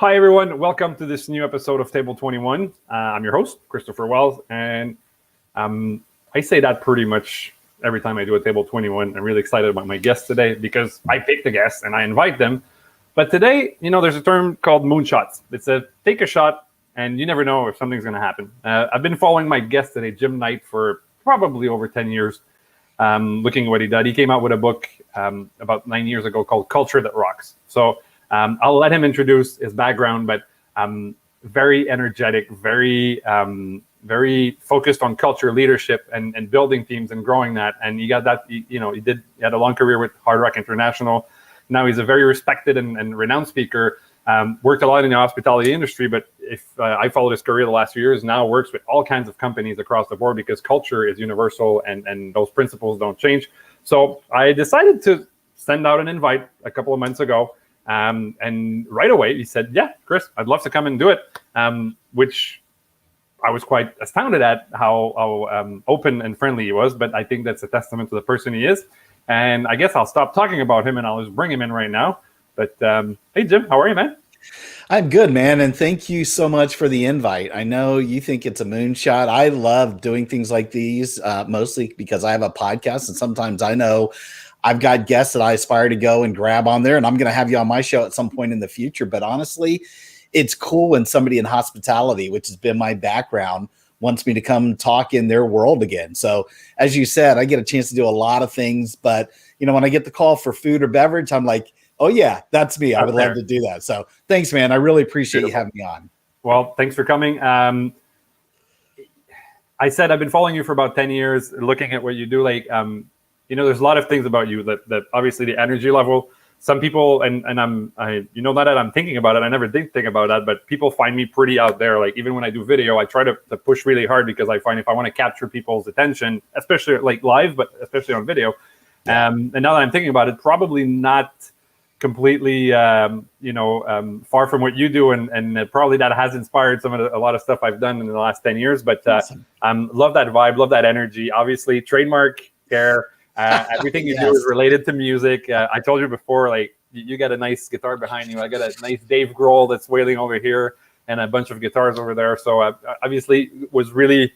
Hi, everyone. Welcome to this new episode of Table 21. I'm your host, Christopher Wells, and I say that pretty much every time I do a Table 21. I'm really excited about my guest today because I pick the guests and I invite them. But today, there's a term called moonshots. It's a take a shot, and you never know if something's going to happen. I've been following my guest today, Jim Knight, for probably over 10 years, looking at what he did. He came out with a book about 9 years ago called Culture That Rocks. So I'll let him introduce his background, but very energetic, very focused on culture, leadership, and building teams and growing that. And he got that. He had a long career with Hard Rock International. Now he's a very respected and renowned speaker. Worked a lot in the hospitality industry, but if I followed his career the last few years, now works with all kinds of companies across the board because culture is universal and those principles don't change. So I decided to send out an invite a couple of months ago. And right away he said, yeah, Chris, I'd love to come and do it, which I was quite astounded at how open and friendly he was. But I think that's a testament to the person he is. And I guess I'll stop talking about him and I'll just bring him in right now. But hey, Jim, how are you, man? I'm good, man. And thank you so much for the invite. I know you think it's a moonshot. I love doing things like these, mostly because I have a podcast. And sometimes I know I've got guests that I aspire to go and grab on there, and I'm going to have you on my show at some point in the future. But honestly, it's cool when somebody in hospitality, which has been my background, wants me to come talk in their world again. So as you said, I get a chance to do a lot of things. But, when I get the call for food or beverage, I'm like, oh, yeah, that's me. I would love to do that. So thanks, man. I really appreciate you having me on. Well, thanks for coming. I said I've been following you for about 10 years, looking at what you do. There's a lot of things about you that obviously the energy level, some people, and not that I'm thinking about it, I never did think about that, but people find me pretty out there. Like even when I do video, I try to push really hard because I find if I want to capture people's attention, especially like live, but especially on video. Yeah. And now that I'm thinking about it, probably not completely, far from what you do. And probably that has inspired a lot of stuff I've done in the last 10 years, but awesome. Love that vibe, love that energy, obviously trademark care. Everything you do is related to music. I told you before, like you got a nice guitar behind you. I got a nice Dave Grohl that's wailing over here and a bunch of guitars over there. So obviously was really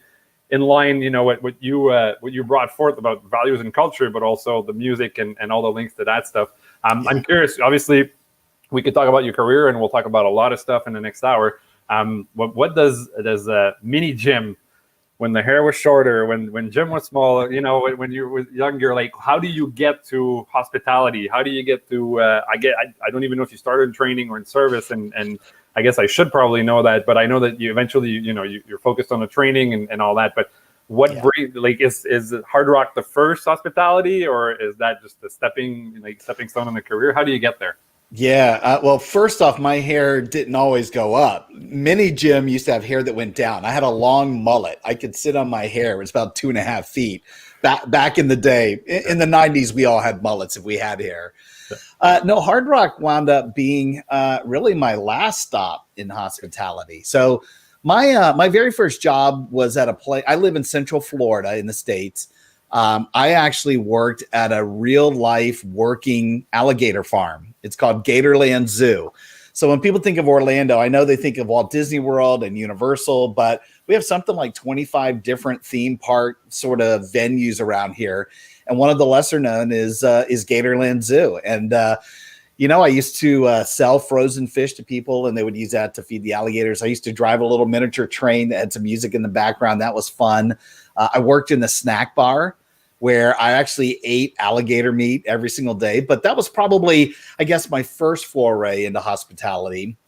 in line, what you brought forth about values and culture, but also the music and all the links to that stuff. I'm curious, obviously we could talk about your career and we'll talk about a lot of stuff in the next hour. What does mini Jim, when the hair was shorter, when Jim was small, when you were younger, like how do you get to hospitality? How do you get to? I don't even know if you started in training or in service, and I guess I should probably know that, but I know that you eventually, you're focused on the training and all that. But what is Hard Rock the first hospitality, or is that just a stepping stone in the career? How do you get there? Yeah. Well, first off, my hair didn't always go up. Mini Jim used to have hair that went down. I had a long mullet. I could sit on my hair. It was about 2.5 feet. Back in the day, in the 90s, we all had mullets if we had hair. No, Hard Rock wound up being really my last stop in hospitality. So my very first job was at a place. I live in Central Florida in the States. I actually worked at a real life working alligator farm. It's called Gatorland Zoo. So when people think of Orlando, I know they think of Walt Disney World and Universal, but we have something like 25 different theme park sort of venues around here. And one of the lesser known is Gatorland Zoo. And, I used to sell frozen fish to people and they would use that to feed the alligators. I used to drive a little miniature train that had some music in the background. That was fun. I worked in the snack bar where I actually ate alligator meat every single day. But that was probably, I guess, my first foray into hospitality.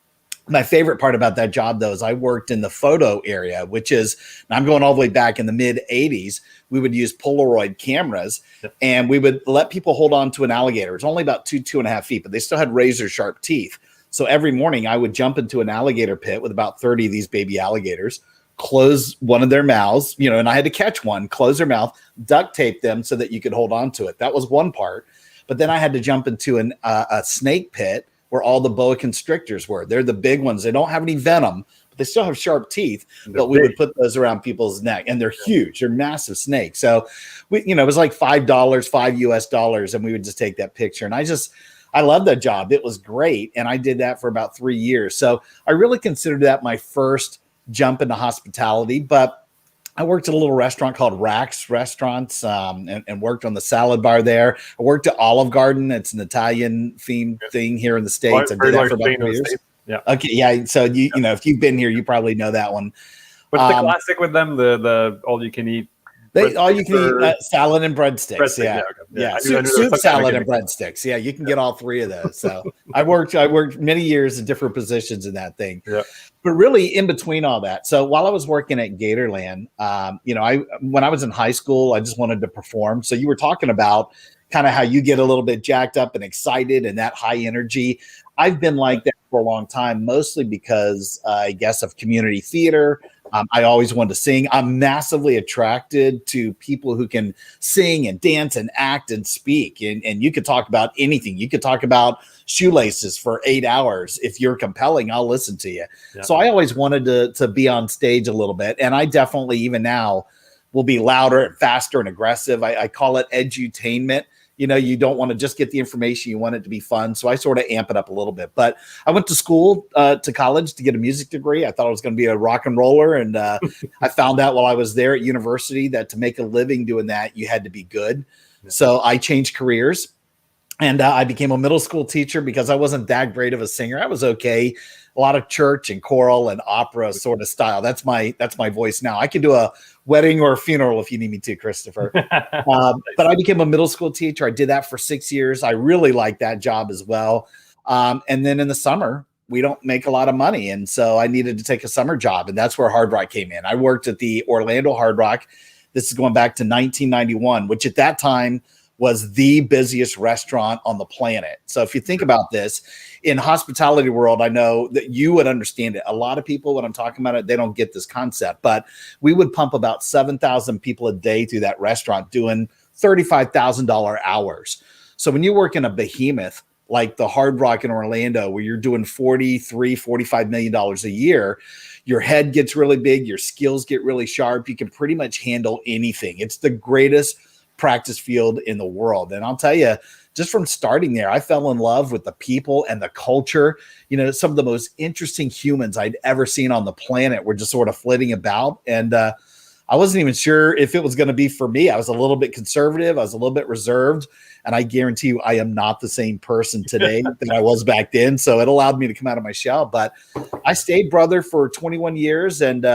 My favorite part about that job, though, is I worked in the photo area, which is, I'm going all the way back in the mid 80s. We would use Polaroid cameras and we would let people hold on to an alligator. It's only about 2.5 feet, but they still had razor sharp teeth. So every morning I would jump into an alligator pit with about 30 of these baby alligators, close one of their mouths, and I had to catch one, close their mouth, duct tape them so that you could hold on to it. That was one part. But then I had to jump into a snake pit where all the boa constrictors were. They're the big ones. They don't have any venom, but they still have sharp teeth. But we would put those around people's neck, and they're huge. They're massive snakes. So it was like $5, $5 US, and we would just take that picture. And I just I loved that job. It was great. And I did that for about 3 years. So I really considered that my first jump into hospitality. But I worked at a little restaurant called Rack's Restaurants, and worked on the salad bar there. I worked at Olive Garden. It's an Italian themed thing here in the States. I did that for about 3 years. Yeah. Okay. Yeah. So you know, if you've been here, you probably know that one. What's the classic with them? The all you can eat. All you can eat salad and breadsticks. Yeah. Soup, salad, and breadsticks. Yeah, you can get all three of those. So I worked many years in different positions in that thing. Yeah. But really, in between all that, so while I was working at Gatorland, when I was in high school, I just wanted to perform. So you were talking about kind of how you get a little bit jacked up and excited and that high energy. I've been like that for a long time, mostly because I guess of community theater. I always wanted to sing. I'm massively attracted to people who can sing and dance and act and speak. And you could talk about anything. You could talk about shoelaces for 8 hours. If you're compelling, I'll listen to you. Yeah. So I always wanted to be on stage a little bit. And I definitely, even now, will be louder and faster and aggressive. I call it edutainment. You know, you don't want to just get the information. You want it to be fun. So I sort of amp it up a little bit. But I went to school, to college to get a music degree. I thought I was going to be a rock and roller. And I found out while I was there at university that to make a living doing that, you had to be good. Yeah. So I changed careers. And I became a middle school teacher because I wasn't that great of a singer. I was okay. A lot of church and choral and opera sort of style. That's my voice now. I can do a wedding or a funeral if you need me to, Christopher. But I became a middle school teacher. I did that for 6 years. I really liked that job as well. And then in the summer, we don't make a lot of money. And so I needed to take a summer job. And that's where Hard Rock came in. I worked at the Orlando Hard Rock. This is going back to 1991, which at that time was the busiest restaurant on the planet. So if you think about this, in hospitality world, I know that you would understand it. A lot of people, when I'm talking about it, they don't get this concept, but we would pump about 7,000 people a day through that restaurant doing $35,000 hours. So when you work in a behemoth like the Hard Rock in Orlando, where you're doing $45 million a year, your head gets really big, your skills get really sharp. You can pretty much handle anything. It's the greatest practice field in the world. And I'll tell you, just from starting there, I fell in love with the people and the culture. You know, some of the most interesting humans I'd ever seen on the planet were just sort of flitting about. And I wasn't even sure if it was going to be for me. I was a little bit conservative. I was a little bit reserved. And I guarantee you, I am not the same person today that I was back then. So it allowed me to come out of my shell. But I stayed, brother, for 21 years. And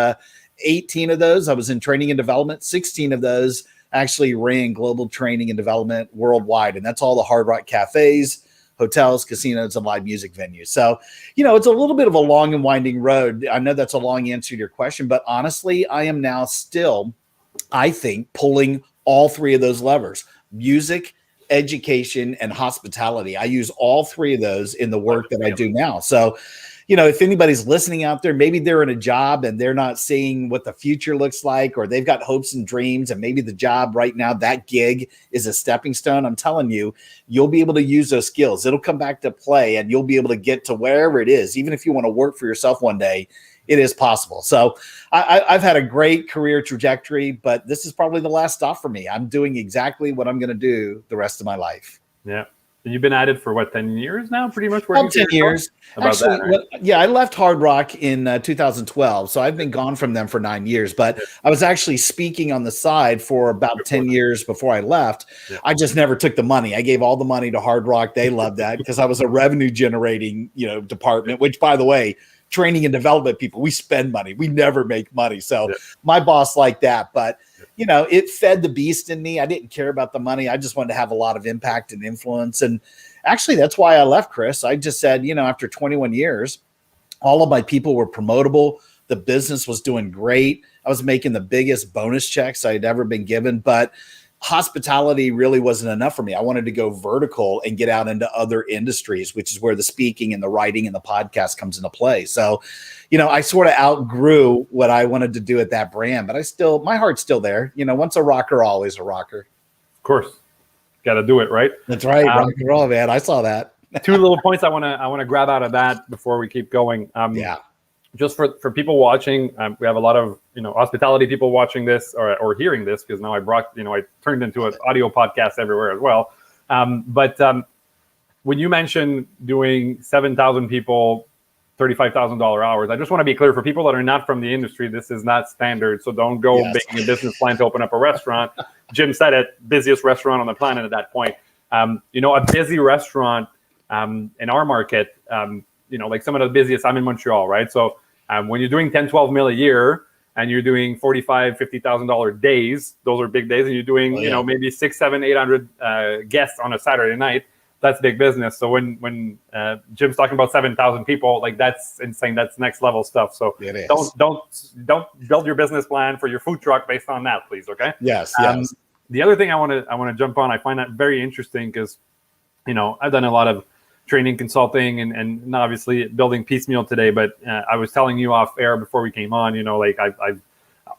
18 of those, I was in training and development. 16 of those actually ran global training and development worldwide. And that's all the Hard Rock cafes, hotels, casinos, and live music venues. So, you know, it's a little bit of a long and winding road. I know that's a long answer to your question, but honestly, I am now still, I think, pulling all three of those levers: music, education, and hospitality. I use all three of those in the work that I do now. So, you know, if anybody's listening out there, maybe they're in a job and they're not seeing what the future looks like, or they've got hopes and dreams, and maybe the job right now, that gig is a stepping stone. I'm telling you, you'll be able to use those skills. It'll come back to play, and you'll be able to get to wherever it is. Even if you want to work for yourself one day, it is possible. So I've had a great career trajectory, but this is probably the last stop for me. I'm doing exactly what I'm going to do the rest of my life. Yeah. And you've been at it for what, 10 years now, pretty much? About 10 years. Actually, that, right? Yeah, I left Hard Rock in 2012. So I've been gone from them for 9 years, but I was actually speaking on the side for about 10 years before I left. Yeah. I just never took the money. I gave all the money to Hard Rock. They loved that because I was a revenue generating, department, which, by the way, training and development people, we spend money. We never make money. So my boss liked that, but it fed the beast in me. I didn't care about the money. I just wanted to have a lot of impact and influence. And actually, that's why I left, Chris. I just said, after 21 years, all of my people were promotable. The business was doing great. I was making the biggest bonus checks I'd ever been given, but hospitality really wasn't enough for me. I wanted to go vertical and get out into other industries, which is where the speaking and the writing and the podcast comes into play. So, I sort of outgrew what I wanted to do at that brand, but my heart's still there. Once a rocker, always a rocker. Of course. Got to do it, right? That's right. Rock and roll, man. I saw that. Two little points I want to grab out of that before we keep going. Just for people watching, we have a lot of hospitality people watching this or hearing this, because now I turned into an audio podcast everywhere as well. But when you mention doing 7,000 people, $35,000 hours, I just want to be clear for people that are not from the industry, this is not standard. So don't go making a business plan to open up a restaurant. Jim said it, busiest restaurant on the planet at that point. A busy restaurant in our market, like some of the busiest, I'm in Montreal, right? So when you're doing 10, 12 mil a year and you're doing $45,000, $50,000 days, those are big days, and you're doing, maybe 600, 700, 800 guests on a Saturday night, that's big business. So when Jim's talking about 7,000 people, like that's insane. That's next level stuff. So don't build your business plan for your food truck based on that, please. Okay. Yes. The other thing I want to jump on, I find that very interesting because, I've done a lot of training, consulting, and obviously building piecemeal today. But I was telling you off air before we came on, I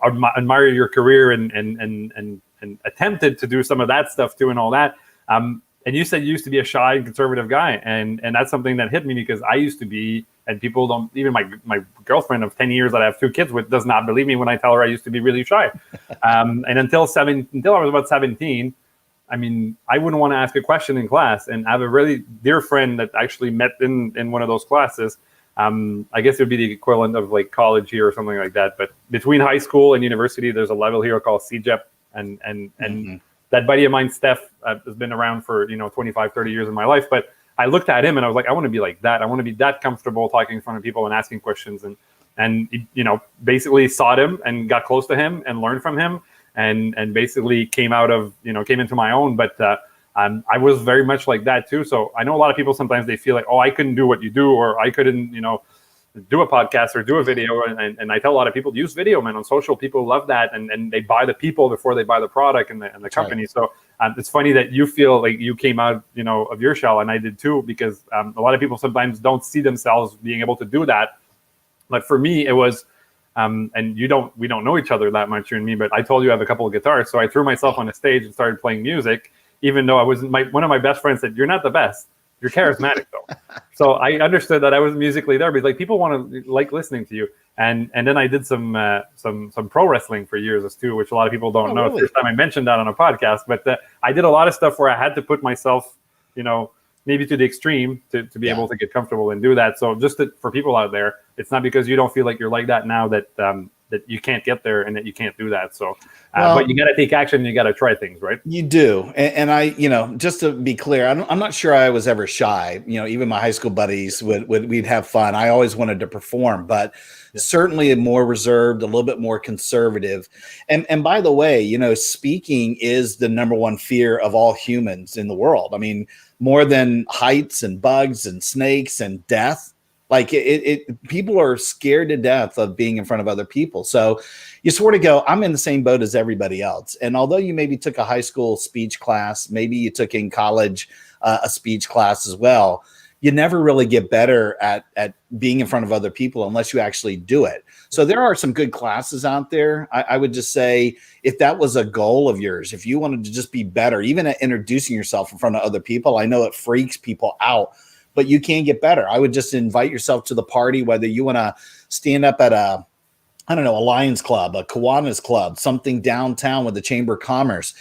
admire your career and attempted to do some of that stuff too and all that. And you said you used to be a shy and conservative guy. And that's something that hit me because I used to be, and people don't, even my girlfriend of 10 years that I have 2 kids with does not believe me when I tell her I used to be really shy. And until I was about 17, I mean, I wouldn't want to ask a question in class. And I have a really dear friend that actually met in one of those classes. I guess it would be the equivalent of like college here or something like that. But between high school and university, there's a level here called CJEP. And that buddy of mine, Steph, has been around for, 25, 30 years in my life. But I looked at him and I was like, I want to be like that. I want to be that comfortable talking in front of people and asking questions. And basically sought him and got close to him and learned from him and basically came into my own. But I was very much like that too. So I know a lot of people, sometimes they feel like, oh, I couldn't do what you do, or I couldn't, do a podcast or do a video. And I tell a lot of people, use video, man, on social. People love that. And they buy the people before they buy the product and the company. Right. So it's funny that you feel like you came out, of your shell, and I did too, because a lot of people sometimes don't see themselves being able to do that. But for me, it was, and we don't know each other that much, you and me, but I told you I have a couple of guitars. So I threw myself on a stage and started playing music, even though I wasn't. One of my best friends said, "You're not the best. You're charismatic though." So I understood that I was musically there, but like people want to like listening to you. And then I did some pro wrestling for years as too, which a lot of people don't know. Really? First time I mentioned that on a podcast, but I did a lot of stuff where I had to put myself, maybe to the extreme to be able to get comfortable and do that. So just for people out there, it's not because you don't feel like you're like that now that you can't get there and that you can't do that. So, but you got to take action and you got to try things, right? You do. And I, just to be clear, I'm not sure I was ever shy. Even my high school buddies we'd have fun. I always wanted to perform, but certainly more reserved, a little bit more conservative. And by the way, speaking is the number one fear of all humans in the world. I mean, more than heights and bugs and snakes and death. Like people are scared to death of being in front of other people. So you sort of go, I'm in the same boat as everybody else. And although you maybe took a high school speech class, maybe you took in college a speech class as well, you never really get better at being in front of other people unless you actually do it. So there are some good classes out there. I would just say, if that was a goal of yours, if you wanted to just be better, even at introducing yourself in front of other people, I know it freaks people out, but you can get better. I would just invite yourself to the party, whether you want to stand up at a Lions Club, a Kiwanis Club, something downtown with the Chamber of Commerce,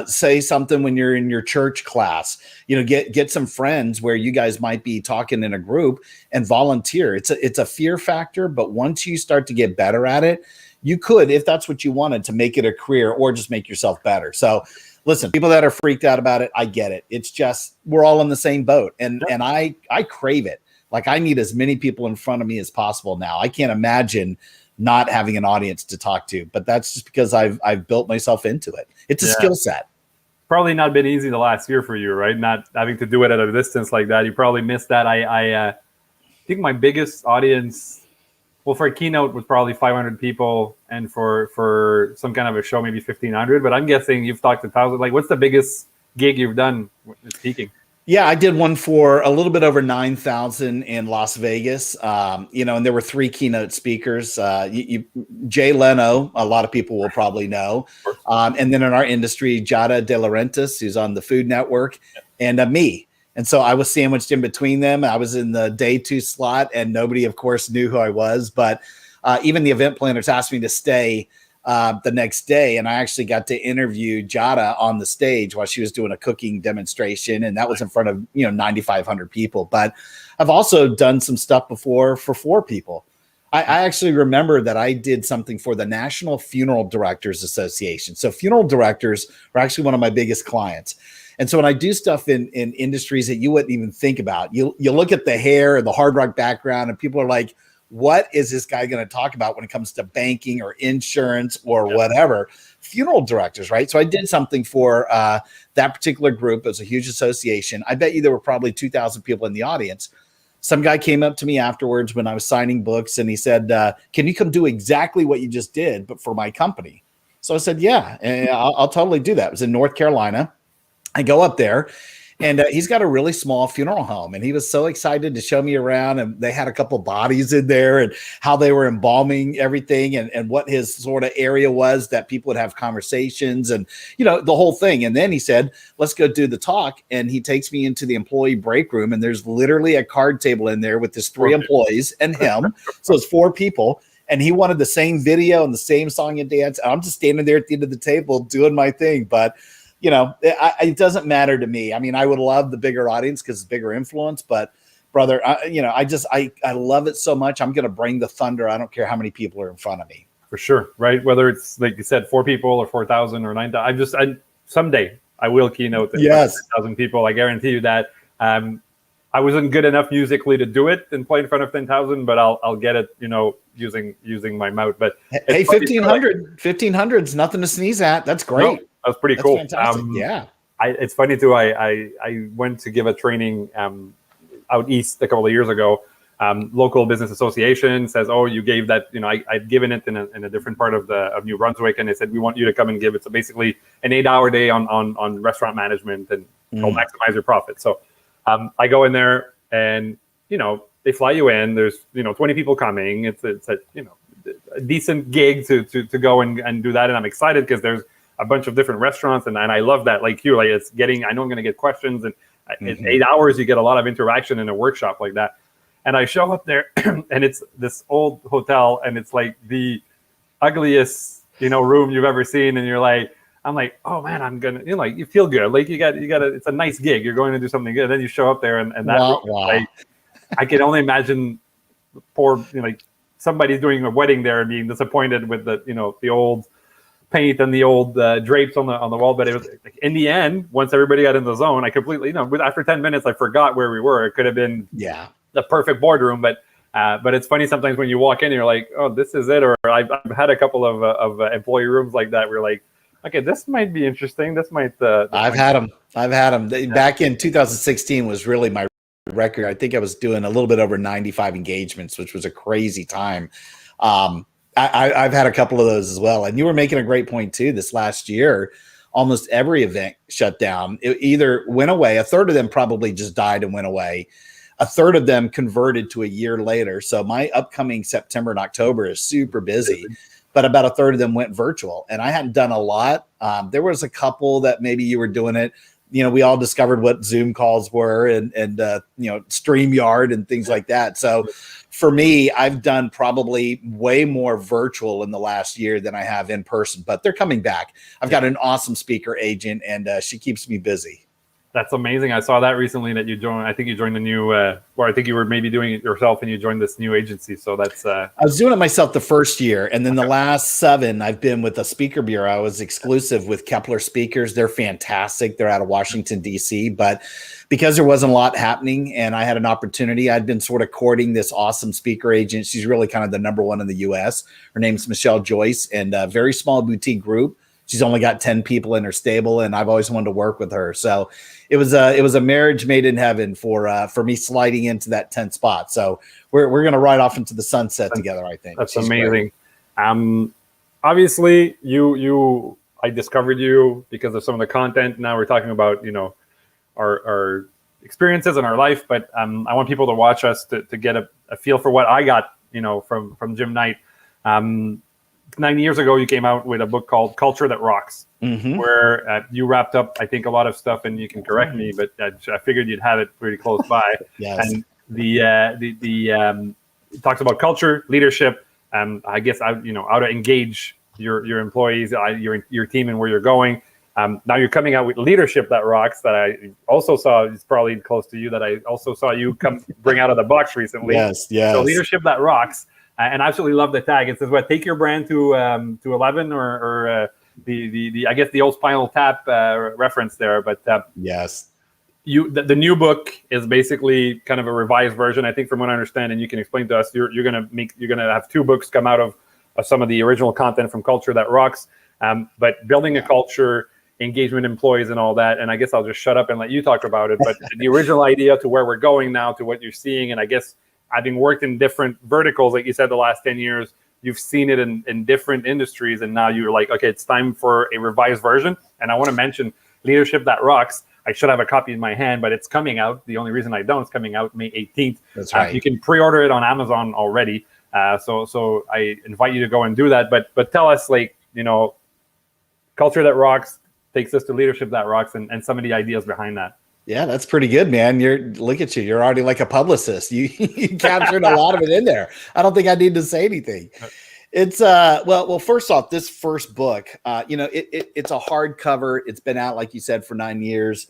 say something when you're in your church class, get some friends where you guys might be talking in a group and volunteer. It's a fear factor, but once you start to get better at it, you could, if that's what you wanted, to make it a career or just make yourself better. So listen, people that are freaked out about it, I get it. It's just, we're all in the same boat. And I crave it. Like, I need as many people in front of me as possible now. I can't imagine not having an audience to talk to, but that's just because I've built myself into it. It's a skill set. Probably not been easy the last year for you, right? Not having to do it at a distance like that. You probably missed that. I think my biggest audience, for a keynote, was probably 500 people, and for some kind of a show, maybe 1,500. But I'm guessing you've talked to thousands. Like, what's the biggest gig you've done speaking? Yeah, I did one for a little bit over 9,000 in Las Vegas. And there were 3 keynote speakers. Jay Leno, a lot of people will probably know. And then in our industry, Jada De Laurentiis, who's on the Food Network, and me. And so I was sandwiched in between them. I was in the day 2 slot, and nobody, of course, knew who I was. But even the event planners asked me to stay the next day, and I actually got to interview Jada on the stage while she was doing a cooking demonstration, and that was in front of 9,500 people. But I've also done some stuff before for 4 people. I actually remember that I did something for the National Funeral Directors Association. So funeral directors are actually one of my biggest clients. And so when I do stuff in industries that you wouldn't even think about, you look at the hair and the hard rock background, and people are like, what is this guy going to talk about when it comes to banking or insurance or whatever? Funeral directors, right? So I did something for that particular group. It was a huge association. I bet you there were probably 2,000 people in the audience. Some guy came up to me afterwards when I was signing books, and he said, can you come do exactly what you just did, but for my company? So I said, yeah, and I'll totally do that. It was in North Carolina. I go up there, and he's got a really small funeral home, and he was so excited to show me around, and they had a couple bodies in there and how they were embalming everything, and what his sort of area was that people would have conversations and, the whole thing. And then he said, let's go do the talk. And he takes me into the employee break room, and there's literally a card table in there with his 3 employees and him. So it's 4 people. And he wanted the same video and the same song and dance. I'm just standing there at the end of the table doing my thing. But it doesn't matter to me. I mean, I would love the bigger audience because it's bigger influence, but brother, I love it so much. I'm going to bring the thunder. I don't care how many people are in front of me. For sure. Right. Whether it's like you said, 4 people or 4,000 or 9,000, someday I will keynote 10,000 people. I guarantee you that. I wasn't good enough musically to do it and play in front of 10,000, but I'll get it, using my mouth. But hey, 1,500 is nothing to sneeze at. That's great. No, that's pretty cool. Fantastic. Yeah. It's funny too. I went to give a training out east a couple of years ago. Local business association says, "Oh, you gave that." I'd given it in a different part of New Brunswick, and they said, "We want you to come and give it." So basically, an 8-hour day on restaurant management and maximize your profit. So I go in there, and they fly you in. There's 20 people coming. It's a decent gig to go and do that, and I'm excited because there's a bunch of different restaurants, and I love that. Like you, it's getting. I know I'm going to get questions, and in 8 hours you get a lot of interaction in a workshop like that. And I show up there, and it's this old hotel, and it's like the ugliest room you've ever seen, and I'm like, oh man, I'm gonna you feel good, like you got it's a nice gig, you're going to do something good, and then you show up there, and that room, I can only imagine poor somebody's doing a wedding there and being disappointed with the old paint and the old drapes on the wall. But it was in the end, once everybody got in the zone, I completely after 10 minutes I forgot where we were. It could have been the perfect boardroom, but it's funny sometimes when you walk in, you're like, oh, this is it. Or I've had a couple of employee rooms like that. We're like, okay, this might be interesting. I've had them. Back in 2016 was really my record. I think I was doing a little bit over 95 engagements, which was a crazy time. I've had a couple of those as well. And you were making a great point too. This last year, almost every event shut down. It either went away. A third of them probably just died and went away. A third of them converted to a year later. So my upcoming September and October is super busy, but about a third of them went virtual. And I hadn't done a lot. There was a couple that maybe you were doing it. We all discovered what Zoom calls were and StreamYard and things like that. So for me, I've done probably way more virtual in the last year than I have in person, but they're coming back. I've got an awesome speaker agent, and she keeps me busy. That's amazing. I saw that recently that you joined. I think you joined the new, or I think you were maybe doing it yourself, and you joined this new agency. So that's. I was doing it myself the first year, and then the last 7, I've been with a speaker bureau. I was exclusive with Kepler Speakers. They're fantastic. They're out of Washington, D.C. But because there wasn't a lot happening, and I had an opportunity, I'd been sort of courting this awesome speaker agent. She's really kind of the number one in the U.S. Her name's Michelle Joyce, and a very small boutique group. She's only got 10 people in her stable, and I've always wanted to work with her. So it was a marriage made in heaven for me sliding into that 10th spot. So we're going to ride off into the sunset together, I think. That's amazing. Obviously I discovered you because of some of the content. Now we're talking about, our experiences in our life, but I want people to watch us to get a feel for what I got, from Jim Knight. 9 years ago, you came out with a book called Culture That Rocks, where you wrapped up, I think, a lot of stuff, and you can correct me, but I figured you'd have it pretty close by. Yes. And it talks about culture, leadership, I guess, how to engage your employees, your team, and where you're going. Now you're coming out with Leadership That Rocks, that I also saw, it's probably close to you, that I also saw you bring out of the box recently. Yes. So Leadership That Rocks, and I absolutely love the tag. It says, "What, take your brand to 11," or the I guess the old Spinal Tap reference there. But yes, the new book is basically kind of a revised version, I think, from what I understand, and you can explain to us. You're gonna have 2 books come out of some of the original content from Culture That Rocks, but building a culture, engagement, employees, and all that. And I guess I'll just shut up and let you talk about it. But the original idea to where we're going now, to what you're seeing, and I guess having worked in different verticals, like you said, the last 10 years, you've seen it in different industries, and now you're like, okay, it's time for a revised version. And I want to mention Leadership That Rocks. I should have a copy in my hand, but it's coming out. The only reason I don't, it's coming out May 18th. That's right. You can pre-order it on Amazon already. So I invite you to go and do that. But tell us, like, Culture That Rocks takes us to Leadership That Rocks, and some of the ideas behind that. Yeah, that's pretty good, man. Look at you. You're already like a publicist. You captured a lot of it in there. I don't think I need to say anything. It's well, first off, this first book, it's a hardcover. It's been out, like you said, for 9 years.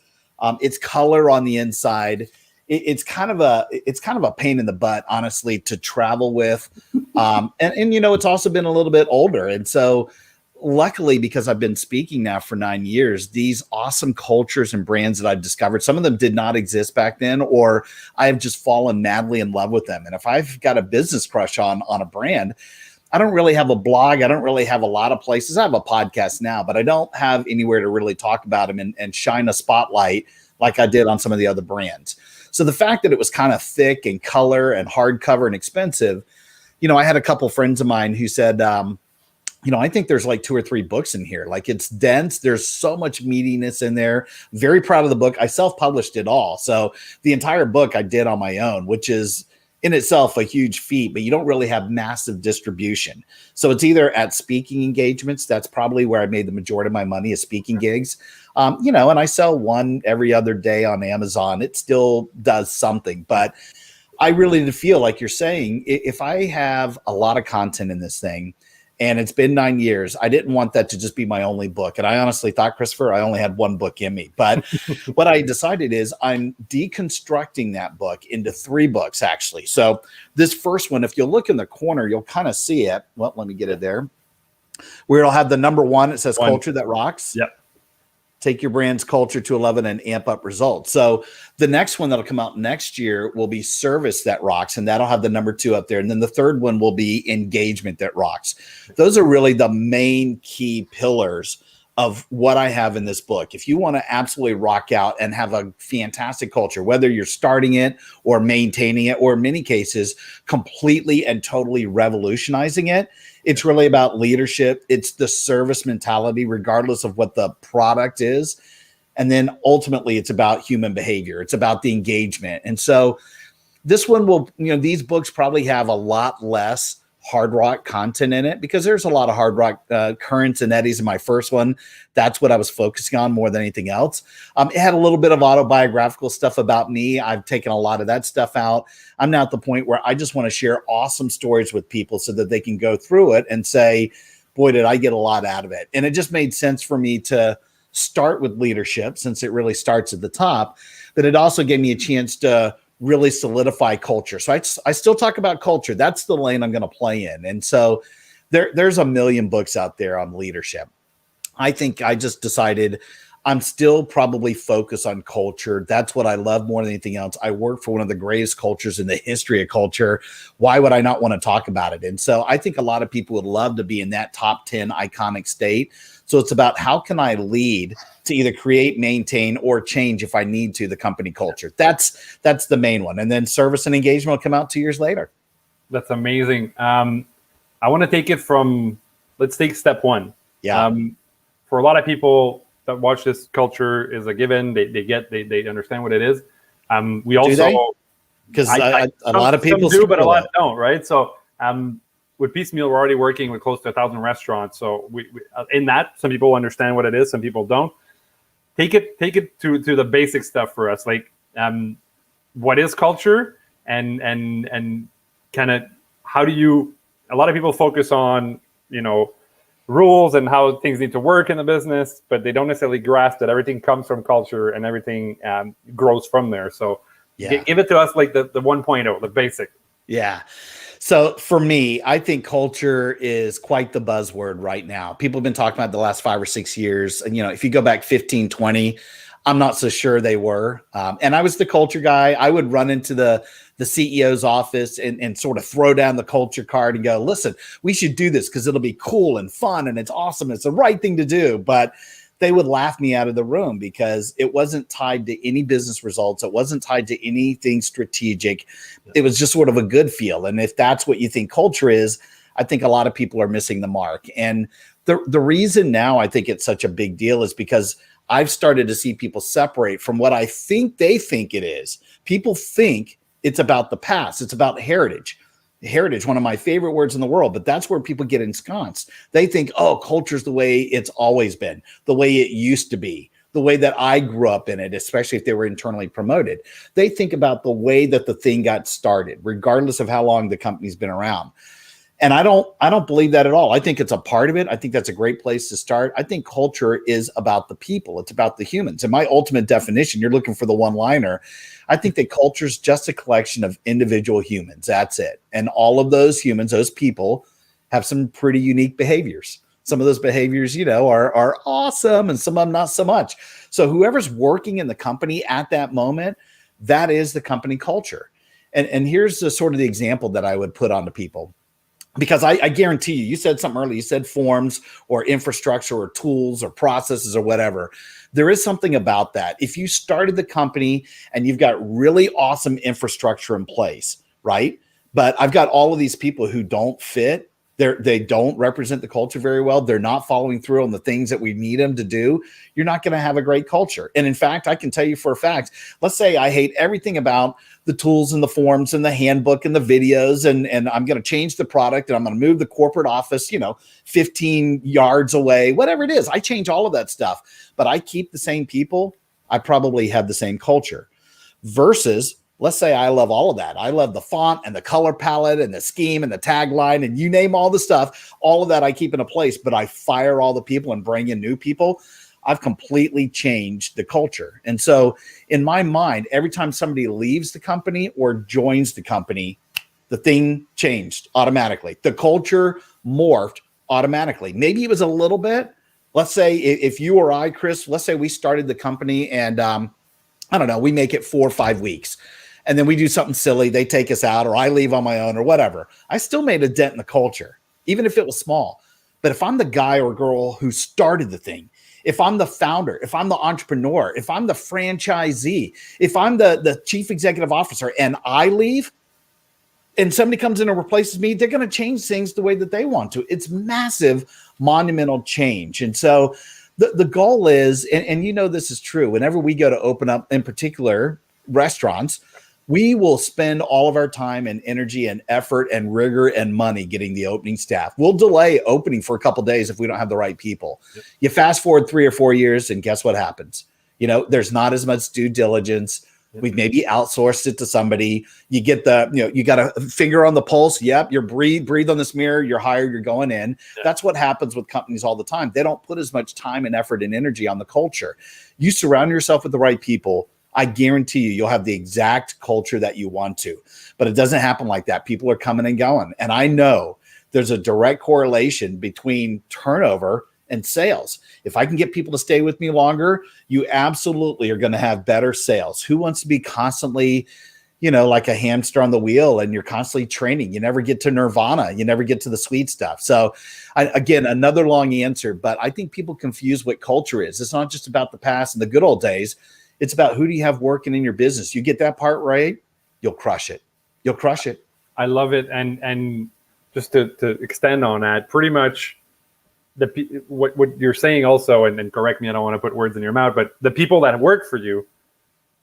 It's color on the inside. It's kind of a pain in the butt, honestly, to travel with. And it's also been a little bit older. And so luckily, because I've been speaking now for 9 years, these awesome cultures and brands that I've discovered, some of them did not exist back then, or I have just fallen madly in love with them. And if I've got a business crush on a brand, I don't really have a blog. I don't really have a lot of places. I have a podcast now, but I don't have anywhere to really talk about them and shine a spotlight like I did on some of the other brands. So the fact that it was kind of thick and color and hardcover and expensive, I had a couple friends of mine who said, I think there's like 2 or 3 books in here. Like, it's dense. There's so much meatiness in there. Very proud of the book. I self-published it all. So the entire book I did on my own, which is in itself a huge feat, but you don't really have massive distribution. So it's either at speaking engagements. That's probably where I made the majority of my money, is speaking gigs. And I sell one every other day on Amazon. It still does something, but I really feel like you're saying, if I have a lot of content in this thing, and it's been 9 years, I didn't want that to just be my only book. And I honestly thought, Christopher, I only had 1 book in me. But what I decided is I'm deconstructing that book into 3 books, actually. So this first one, if you look in the corner, you'll kind of see it. Well, let me get it there. Where it'll have the number 1. It says Culture That Rocks. Yep. Take your brand's culture to 11 and amp up results. So the next one that'll come out next year will be Service That Rocks, and that'll have the number 2 up there. And then the third one will be Engagement That Rocks. Those are really the main key pillars of what I have in this book. If you want to absolutely rock out and have a fantastic culture, whether you're starting it or maintaining it, or in many cases, completely and totally revolutionizing it, it's really about leadership. It's the service mentality, regardless of what the product is. And then ultimately, it's about human behavior. It's about the engagement. And so this one will, these books probably have a lot less hard rock content in it, because there's a lot of hard rock currents and eddies in my first one. That's what I was focusing on more than anything else. It had a little bit of autobiographical stuff about me. I've taken a lot of that stuff out. I'm now at the point where I just want to share awesome stories with people so that they can go through it and say, boy, did I get a lot out of it. And it just made sense for me to start with leadership, since it really starts at the top, but it also gave me a chance to really solidify culture. So I still talk about culture. That's the lane I'm going to play in. And so there's a million books out there on leadership. I think I just decided I'm still probably focused on culture. That's what I love more than anything else. I work for one of the greatest cultures in the history of culture. Why would I not want to talk about it? And so I think a lot of people would love to be in that top 10 iconic state. So it's about, how can I lead to either create, maintain, or change, if I need to, the company culture. That's the main one. And then Service and Engagement will come out 2 years later. That's amazing. I want to take it from, let's take step 1. Yeah. For a lot of people that watch this, culture is a given. They understand what it is. We also, because a lot of people do, but a lot don't, right? So with Piecemeal, we're already working with close to 1,000 restaurants. So we in that, some people understand what it is, some people don't. Take it to the basic stuff for us. Like, what is culture, and kind of how do you? A lot of people focus on rules and how things need to work in the business, but they don't necessarily grasp that everything comes from culture and everything grows from there. So give it to us like the 1.0, the basic. Yeah. So for me, I think culture is quite the buzzword right now. People have been talking about it the last 5 or 6 years. And, if you go back 15, 20, I'm not so sure they were. And I was the culture guy. I would run into the CEO's office and sort of throw down the culture card and go, listen, we should do this because it'll be cool and fun and it's awesome. It's the right thing to do. But they would laugh me out of the room because it wasn't tied to any business results. It wasn't tied to anything strategic. It was just sort of a good feel. And if that's what you think culture is, I think a lot of people are missing the mark. And the reason now I think it's such a big deal is because I've started to see people separate from what I think they think it is. People think it's about the past. It's about heritage. Heritage, one of my favorite words in the world, but that's where people get ensconced. They think, oh, culture's the way it's always been, the way it used to be, the way that I grew up in it, especially if they were internally promoted. They think about the way that the thing got started, regardless of how long the company's been around. And I don't believe that at all. I think it's a part of it. I think that's a great place to start. I think culture is about the people. It's about the humans. And my ultimate definition, you're looking for the one-liner. I think that culture is just a collection of individual humans. That's it. And all of those humans, those people, have some pretty unique behaviors. Some of those behaviors, are awesome, and some of them not so much. So whoever's working in the company at that moment, that is the company culture. And here's the sort of the example that I would put onto people. Because I guarantee you said something earlier, you said forms or infrastructure or tools or processes or whatever. There is something about that. If you started the company and you've got really awesome infrastructure in place, right? But I've got all of these people who don't fit. They don't represent the culture very well. They're not following through on the things that we need them to do. You're not going to have a great culture. And in fact, I can tell you for a fact, let's say I hate everything about the tools and the forms and the handbook and the videos, and I'm going to change the product and I'm going to move the corporate office, 15 yards away, whatever it is. I change all of that stuff, but I keep the same people. I probably have the same culture versus let's say I love all of that. I love the font and the color palette and the scheme and the tagline and you name all the stuff. All of that I keep in a place, but I fire all the people and bring in new people. I've completely changed the culture. And so in my mind, every time somebody leaves the company or joins the company, the thing changed automatically. The culture morphed automatically. Maybe it was a little bit. Let's say if you or I, Chris, let's say we started the company and I don't know, we make it 4 or 5 weeks. And then we do something silly. They take us out or I leave on my own or whatever. I still made a dent in the culture, even if it was small. But if I'm the guy or girl who started the thing, if I'm the founder, if I'm the entrepreneur, if I'm the franchisee, if I'm the chief executive officer and I leave and somebody comes in and replaces me, they're going to change things the way that they want to. It's massive, monumental change. And so the goal is, and this is true, whenever we go to open up, in particular, restaurants, we will spend all of our time and energy and effort and rigor and money getting the opening staff. We'll delay opening for a couple of days if we don't have the right people. Yep. You fast forward 3 or 4 years and guess what happens? There's not as much due diligence. Yep. We've maybe outsourced it to somebody. You get you got a finger on the pulse. Yep. You're breathe on this mirror. You're hired. You're going in. Yep. That's what happens with companies all the time. They don't put as much time and effort and energy on the culture. You surround yourself with the right people. I guarantee you'll have the exact culture that you want to, but it doesn't happen like that. People are coming and going. And I know there's a direct correlation between turnover and sales. If I can get people to stay with me longer, you absolutely are going to have better sales. Who wants to be constantly, like a hamster on the wheel and you're constantly training? You never get to nirvana. You never get to the sweet stuff. So again, another long answer, but I think people confuse what culture is. It's not just about the past and the good old days. It's about who do you have working in your business. You get that part right, you'll crush it. You'll crush it. I love it. And just to extend on that, pretty much what you're saying also, and correct me, I don't want to put words in your mouth, but the people that work for you,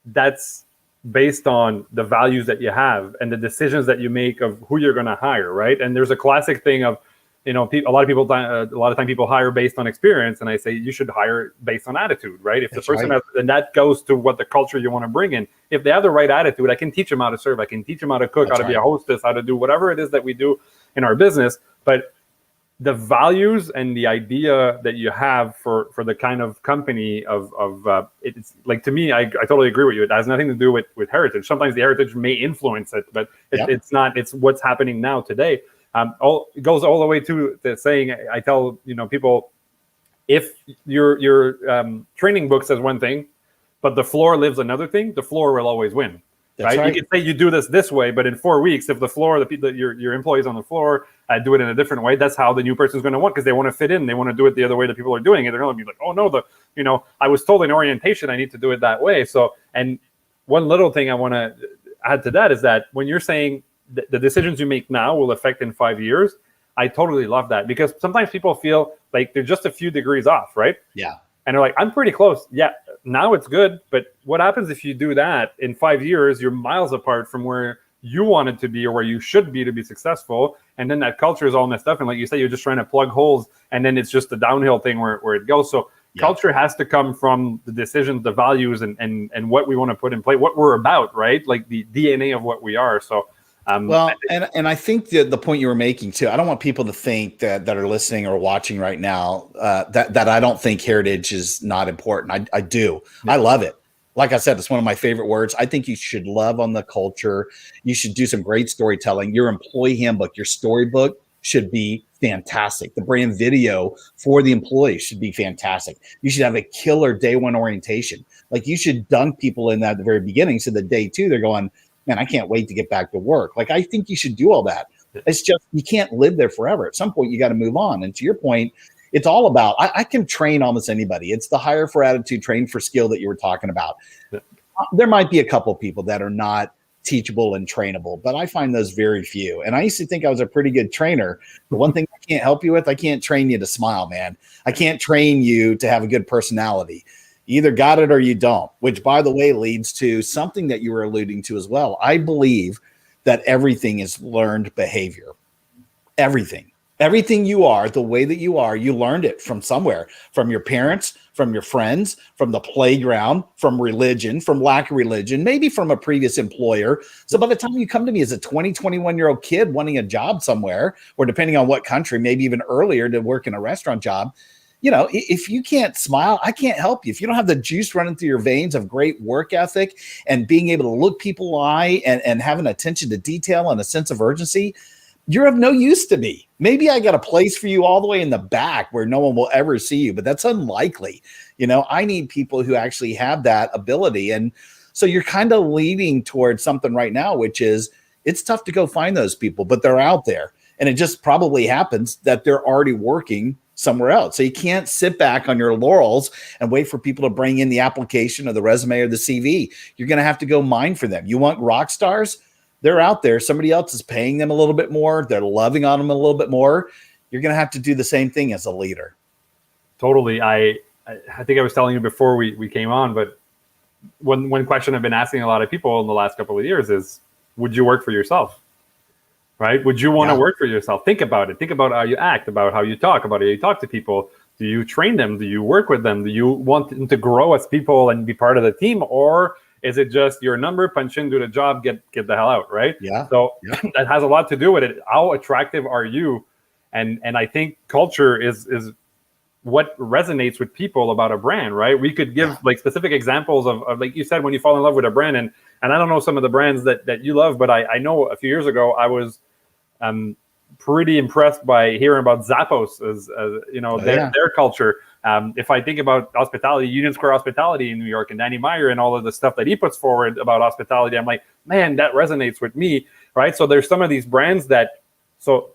that's based on the values that you have and the decisions that you make of who you're going to hire, right? And there's a classic thing of, a lot of time people hire based on experience, and I say you should hire based on attitude, right? If that's the person has, and that goes to what the culture you want to bring in. If they have the right attitude, I can teach them how to serve, I can teach them how to cook, how to be a hostess, how to do whatever it is that we do in our business. But the values and the idea that you have for the kind of company of it's like, to me, I totally agree with you. It has nothing to do with heritage. Sometimes the heritage may influence it, but it's not. It's what's happening now today. It goes all the way to the saying, I tell people, if your training book says one thing, but the floor lives another thing, the floor will always win. Right? You can say you do this way, but in 4 weeks, if the floor, your employees on the floor do it in a different way, that's how the new person is going to want, because they want to fit in. They want to do it the other way that people are doing it. They're going to be like, oh no, I was told in orientation I need to do it that way. So, and one little thing I want to add to that is that when you're saying the decisions you make now will affect in 5 years, I totally love that, because sometimes people feel like they're just a few degrees off, right? Yeah. And they're like, I'm pretty close. Yeah, now it's good. But what happens if you do that in 5 years? You're miles apart from where you wanted to be or where you should be to be successful. And then that culture is all messed up. And like you say, you're just trying to plug holes. And then it's just a downhill thing where it goes. So culture has to come from the decisions, the values, and what we want to put in play, what we're about, right? Like the DNA of what we are. So and I think the point you were making too, I don't want people to think that are listening or watching right now that I don't think heritage is not important. I do. Yeah. I love it. Like I said, it's one of my favorite words. I think you should love on the culture. You should do some great storytelling. Your employee handbook, your storybook should be fantastic. The brand video for the employees should be fantastic. You should have a killer day one orientation. Like, you should dunk people in that at the very beginning, so that day two, they're going, man, I can't wait to get back to work. Like, I think you should do all that. It's just, you can't live there forever. At some point, you got to move on. And to your point, it's all about, I can train almost anybody. It's the hire for attitude, train for skill that you were talking about. There might be a couple people that are not teachable and trainable, but I find those very few. And I used to think I was a pretty good trainer. The one thing I can't help you with, I can't train you to smile, man. I can't train you to have a good personality. You either got it or you don't, which, by the way, leads to something that you were alluding to as well. I believe that everything is learned behavior. Everything you are, the way that you are, you learned it from somewhere, from your parents, from your friends, from the playground, from religion, from lack of religion, maybe from a previous employer. So by the time you come to me as a 20, 21-year-old kid wanting a job somewhere, or depending on what country, maybe even earlier, to work in a restaurant job, if you can't smile, I can't help you. If you don't have the juice running through your veins of great work ethic and being able to look people in the eye and have an attention to detail and a sense of urgency, you're of no use to me. Maybe I got a place for you all the way in the back where no one will ever see you, but that's unlikely. I need people who actually have that ability. And so you're kind of leading towards something right now, which is, it's tough to go find those people, but they're out there. And it just probably happens that they're already working somewhere else. So you can't sit back on your laurels and wait for people to bring in the application or the resume or the CV. You're going to have to go mine for them. You want rock stars? They're out there. Somebody else is paying them a little bit more. They're loving on them a little bit more. You're going to have to do the same thing as a leader. Totally. I think I was telling you before we came on, but one question I've been asking a lot of people in the last couple of years is, would you work for yourself? Right? Would you want to work for yourself? Think about it. Think about how you act, about how you talk, about how you talk to people. Do you train them? Do you work with them? Do you want them to grow as people and be part of the team? Or is it just your number, punch in, do the job, get the hell out, right? Yeah. So that has a lot to do with it. How attractive are you? And I think culture is what resonates with people about a brand, right? We could give like specific examples of like you said, when you fall in love with a brand, and I don't know some of the brands that you love, but I know a few years ago I was pretty impressed by hearing about Zappos as their culture. If I think about hospitality, Union Square Hospitality in New York, and Danny Meyer and all of the stuff that he puts forward about hospitality, I'm like, man, that resonates with me, right? So there's some of these brands that, so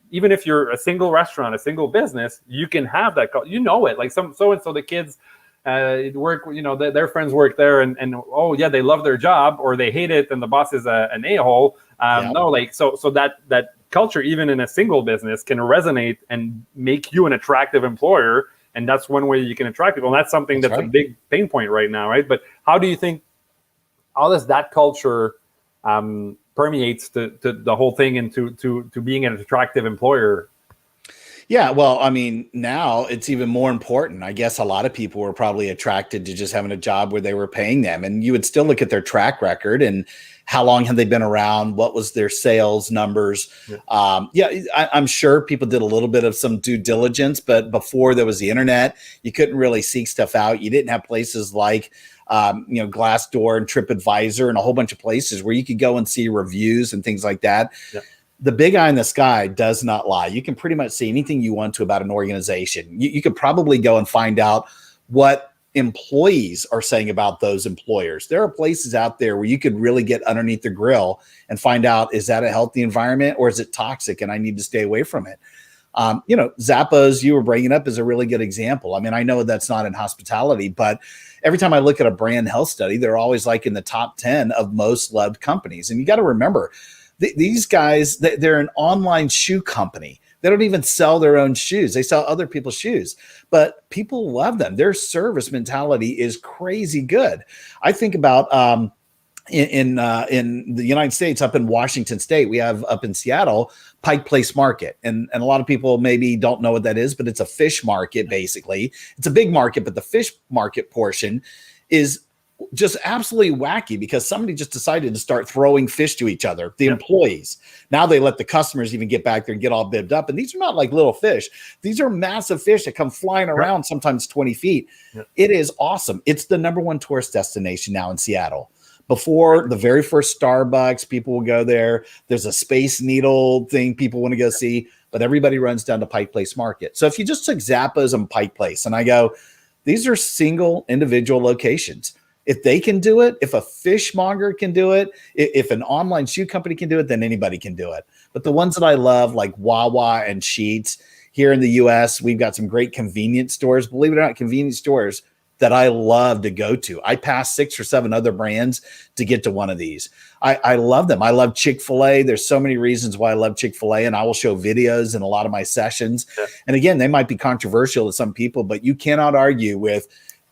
even if you're a single restaurant, a single business, you can have that, it. Like so-and-so, the kids work, their friends work there, and oh yeah, they love their job, or they hate it, and the boss is an a-hole. No, like, so that culture, even in a single business, can resonate and make you an attractive employer. And that's one way you can attract people. And that's something that's right. A big pain point right now, right? But how do you think, how does that culture permeates to the whole thing into to being an attractive employer? Yeah, well, I mean, now it's even more important. I guess a lot of people were probably attracted to just having a job where they were paying them. And you would still look at their track record, and how long have they been around? What was their sales numbers? I'm sure people did a little bit of some due diligence, but before there was the internet, you couldn't really seek stuff out. You didn't have places like Glassdoor and TripAdvisor and a whole bunch of places where you could go and see reviews and things like that. Yeah. The big eye in the sky does not lie. You can pretty much see anything you want to about an organization. You could probably go and find out what employees are saying about those employers. There are places out there where you could really get underneath the grill and find out, is that a healthy environment or is it toxic and I need to stay away from it? Zappos, you were bringing up, is a really good example. I mean, I know that's not in hospitality, but every time I look at a brand health study, they're always like in the top 10 of most loved companies. And you got to remember, these guys, they're an online shoe company. They don't even sell their own shoes. They sell other people's shoes, but people love them. Their service mentality is crazy good. I think about in the United States, up in Washington State, we have up in Seattle, Pike Place Market. And a lot of people maybe don't know what that is, but it's a fish market, basically. It's a big market, but the fish market portion is just absolutely wacky because somebody just decided to start throwing fish to each other, the employees. Now they let the customers even get back there and get all bibbed up. And these are not like little fish. These are massive fish that come flying around, sometimes 20 feet. It is awesome. It's the #1 tourist destination now in Seattle. Before the very first Starbucks, people will go there. There's a Space Needle thing people want to go see, but everybody runs down to Pike Place Market. So if you just took Zappos and Pike Place and I go, these are single individual locations. If they can do it, if a fishmonger can do it, if an online shoe company can do it, then anybody can do it. But the ones that I love, like Wawa and Sheetz, here in the US, we've got some great convenience stores. Believe it or not, convenience stores that I love to go to. I pass 6 or 7 other brands to get to one of these. I love them. I love Chick-fil-A. There's so many reasons why I love Chick-fil-A, and I will show videos in a lot of my sessions. And again, they might be controversial to some people, but you cannot argue with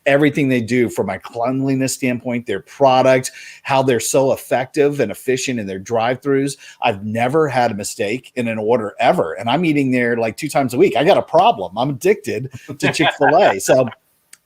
everything they do from a cleanliness standpoint, their product, how they're so effective and efficient in their drive-throughs. I've never had a mistake in an order ever. And I'm eating there like 2 times a week. I got a problem. I'm addicted to Chick-fil-A. So,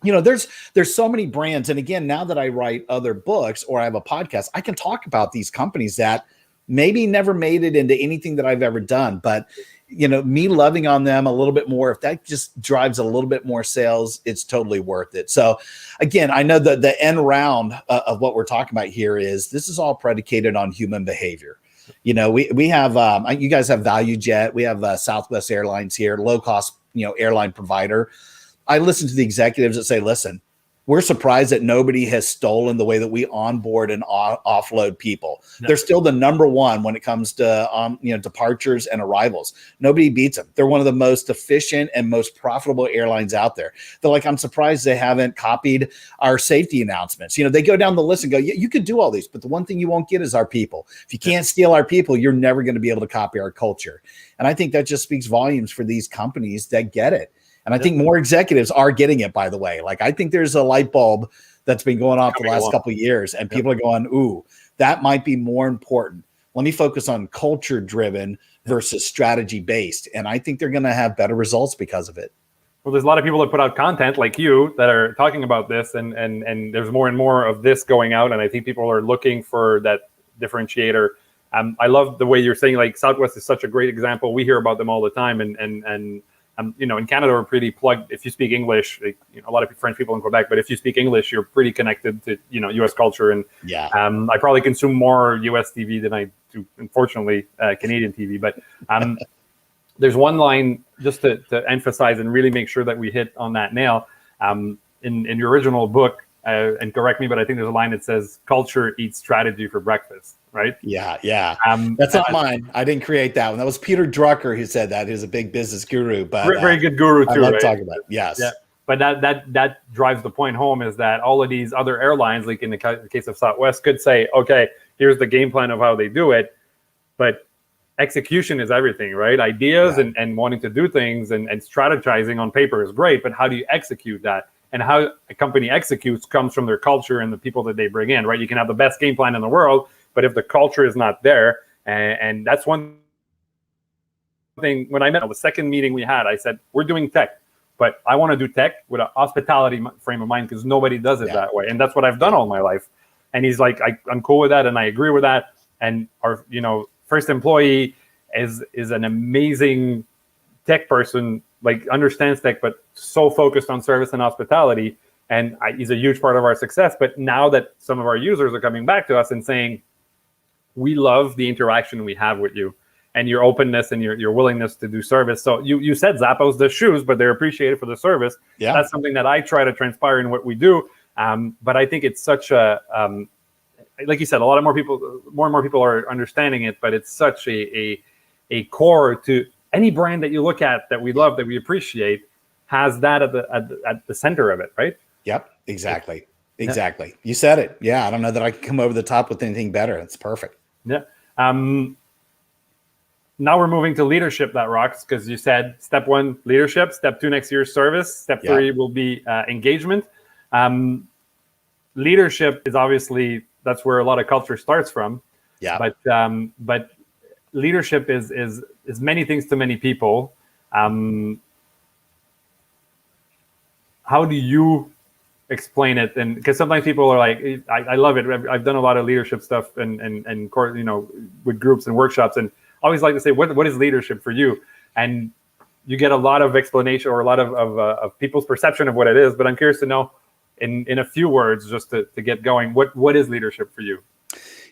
there's so many brands. And again, now that I write other books or I have a podcast, I can talk about these companies that maybe never made it into anything that I've ever done. But me loving on them a little bit more, if that just drives a little bit more sales, it's totally worth it. So again, I know that the end round of what we're talking about here is this is all predicated on human behavior. We have, you guys have ValueJet. We have Southwest Airlines here, low cost, airline provider. I listen to the executives that say, listen, we're surprised that nobody has stolen the way that we onboard and offload people. They're still the #1 when it comes to departures and arrivals. Nobody beats them. They're one of the most efficient and most profitable airlines out there. They're like, I'm surprised they haven't copied our safety announcements. They go down the list and go, yeah, you could do all these, but the one thing you won't get is our people. If you can't steal our people, you're never going to be able to copy our culture. And I think that just speaks volumes for these companies that get it. And I think more executives are getting it, by the way. Like, I think there's a light bulb that's been going off the last couple of years, and people are going, ooh, that might be more important. Let me focus on culture driven versus strategy based. And I think they're going to have better results because of it. Well, there's a lot of people that put out content like you that are talking about this, and there's more and more of this going out. And I think people are looking for that differentiator. I love the way you're saying, like, Southwest is such a great example. We hear about them all the time, and in Canada, we're pretty plugged. If you speak English, a lot of French people in Quebec, but if you speak English, you're pretty connected to, U.S. culture. And I probably consume more U.S. TV than I do, unfortunately, Canadian TV. But there's one line just to emphasize and really make sure that we hit on that nail. In your original book, and correct me, but I think there's a line that says, culture eats strategy for breakfast. Right? Yeah. That's not mine. I didn't create that one. That was Peter Drucker who said that. He's a big business guru, but very good guru too. I love right? talking about it. Yes. Yeah. But that drives the point home, is that all of these other airlines, like in the case of Southwest, could say, okay, here's the game plan of how they do it, but execution is everything, right? Ideas and wanting to do things and strategizing on paper is great, but how do you execute that? And how a company executes comes from their culture and the people that they bring in, right? You can have the best game plan in the world, but if the culture is not there, and that's one thing, when I met, the second meeting we had, I said, we're doing tech, but I want to do tech with a hospitality frame of mind, because nobody does it that way. And that's what I've done all my life. And he's like, I'm cool with that, and I agree with that. And our, first employee is an amazing tech person, like understands tech, but so focused on service and hospitality. And he's a huge part of our success. But now that some of our users are coming back to us and saying, we love the interaction we have with you and your openness and your willingness to do service. So you said Zappos does shoes, but they're appreciated for the service. Yeah. That's something that I try to transpire in what we do. But I think it's such a, like you said, more and more people are understanding it, but it's such a core to any brand that you look at that we love, that we appreciate, has that at the center of it, right? Yep, exactly. Exactly. You said it. Yeah, I don't know that I can come over the top with anything better. It's perfect. Yeah. Now we're moving to leadership that rocks, because you said step 1, leadership. Step 2, next year, service. Step 3 will be engagement. Leadership is obviously, that's where a lot of culture starts from. Yeah. But leadership is many things to many people. How do you explain it? And because sometimes people are like, I love it. I've done a lot of leadership stuff and with groups and workshops, and I always like to say, what is leadership for you? And you get a lot of explanation or a lot of people's perception of what it is. But I'm curious to know, in a few words, just to get going, what is leadership for you?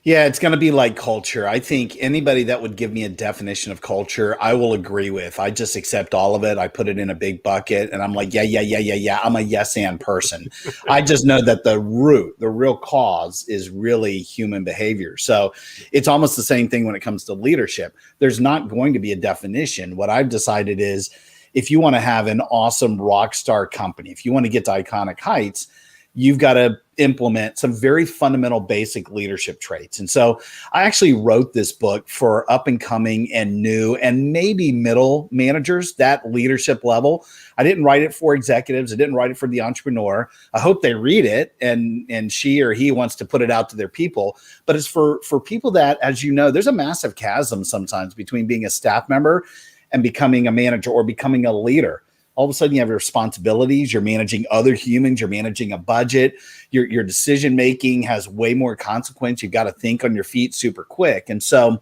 Yeah, it's going to be like culture. I think anybody that would give me a definition of culture, I will agree with. I just accept all of it. I put it in a big bucket and I'm like, yeah. I'm a yes and person. I just know that the real cause is really human behavior. So it's almost the same thing when it comes to leadership. There's not going to be a definition. What I've decided is, if you want to have an awesome rock star company, if you want to get to iconic heights, you've got to implement some very fundamental basic leadership traits. And so I actually wrote this book for up and coming and new and maybe middle managers, that leadership level. I didn't write it for executives. I didn't write it for the entrepreneur. I hope they read it and she or he wants to put it out to their people. But it's for people that, as you know, there's a massive chasm sometimes between being a staff member and becoming a manager or becoming a leader. All of a sudden you have responsibilities, you're managing other humans, you're managing a budget, your decision-making has way more consequence. You've got to think on your feet super quick. And so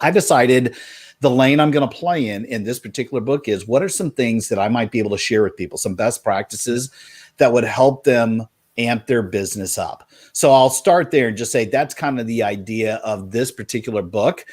I decided the lane I'm going to play in this particular book is, what are some things that I might be able to share with people, some best practices that would help them amp their business up. So I'll start there and just say that's kind of the idea of this particular book.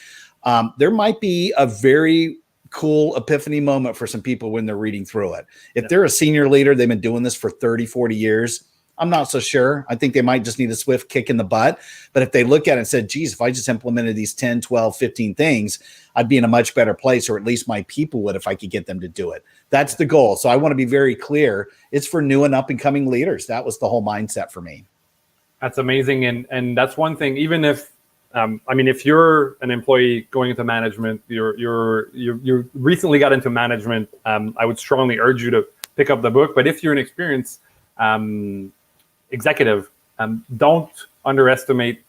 There might be a very cool epiphany moment for some people when they're reading through it. If they're a senior leader, they've been doing this for 30, 40 years, I'm not so sure. I think they might just need a swift kick in the butt. But if they look at it and said, geez, if I just implemented these 10, 12, 15 things, I'd be in a much better place, or at least my people would, if I could get them to do it. That's the goal. So I want to be very clear. It's for new and up and coming leaders. That was the whole mindset for me. That's amazing. And that's one thing, even if, if you're an employee going into management, you recently got into management, I would strongly urge you to pick up the book. But if you're an experienced executive, don't underestimate.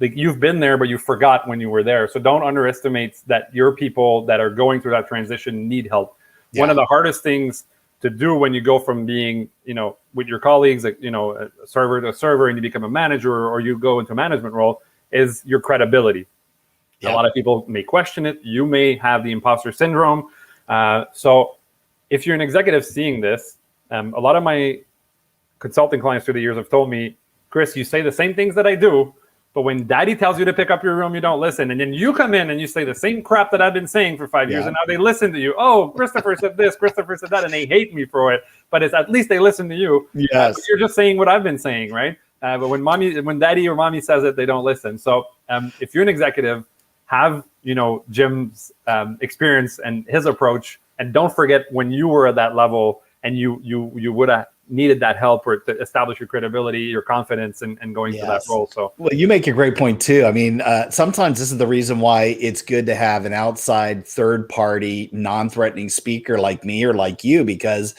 You've been there, but you forgot when you were there. So don't underestimate that your people that are going through that transition need help. Yeah. One of the hardest things to do when you go from being, with your colleagues, a server to a server, and you become a manager, or you go into a management role, is your credibility. Yep. A lot of people may question it. You may have the imposter syndrome. So if you're an executive seeing this, a lot of my consulting clients through the years have told me, Chris, you say the same things that I do, but when daddy tells you to pick up your room, you don't listen. And then you come in and you say the same crap that I've been saying for 5 years, and now they listen to you. Oh, Christopher said this, Christopher said that, and they hate me for it. But it's at least they listen to you. Yes. You're just saying what I've been saying, right? But when daddy or mommy says it, they don't listen. So if you're an executive, have Jim's experience and his approach, and don't forget when you were at that level and you would have needed that help or to establish your credibility, your confidence, and going to that role. So, well, you make a great point too. I mean, sometimes this is the reason why it's good to have an outside third party, non-threatening speaker like me or like you, because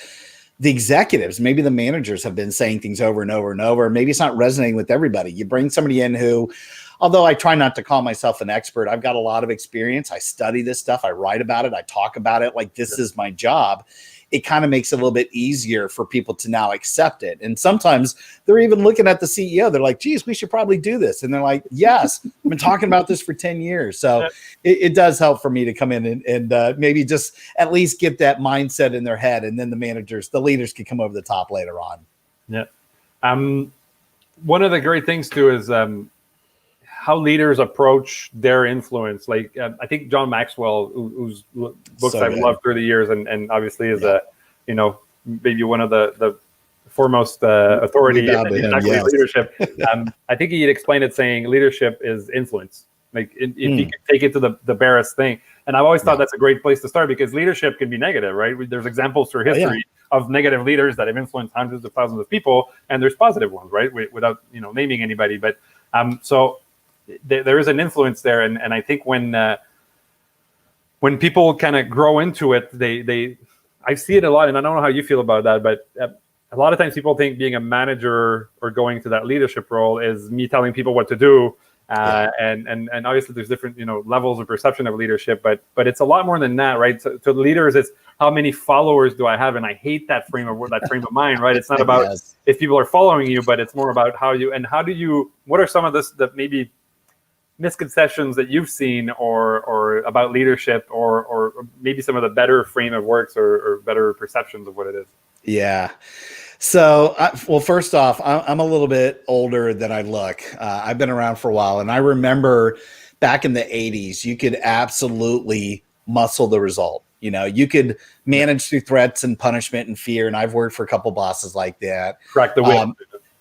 the executives, maybe the managers, have been saying things over and over and over. Maybe it's not resonating with everybody. You bring somebody in who although I try not to call myself an expert, I've got a lot of experience. I study this stuff. I write about it. I talk about it like this is my job. It kind of makes it a little bit easier for people to now accept it. And sometimes they're even looking at the CEO. They're like, geez, we should probably do this. And they're like, yes, I've been talking about this for 10 years. So it does help for me to come in and maybe just at least get that mindset in their head. And then the leaders can come over the top later on. Yeah. One of the great things too is how leaders approach their influence. Like I think John Maxwell, whose books I've loved through the years, and obviously is maybe one of the foremost authority in leadership. I think he'd explained it saying leadership is influence. Like if you could take it to the barest thing. And I've always thought that's a great place to start, because leadership can be negative, right? There's examples through history of negative leaders that have influenced hundreds of thousands of people, and there's positive ones, right? Without naming anybody, but so there is an influence there, and I think when people kind of grow into it, I see it a lot, and I don't know how you feel about that, but a lot of times people think being a manager or going to that leadership role is me telling people what to do. And obviously there's different levels of perception of leadership, but it's a lot more than that, right? To leaders, it's how many followers do I have, and I hate that frame of mind, right? It's not about if people are following you, but it's more about how do you what are some of the maybe misconceptions that you've seen or about leadership or maybe some of the better frame of works or better perceptions of what it is. Yeah. So, well, first off, I'm a little bit older than I look. I've been around for a while, and I remember back in the 80s, you could absolutely muscle the result. You could manage through threats and punishment and fear, and I've worked for a couple bosses like that. Crack the whip.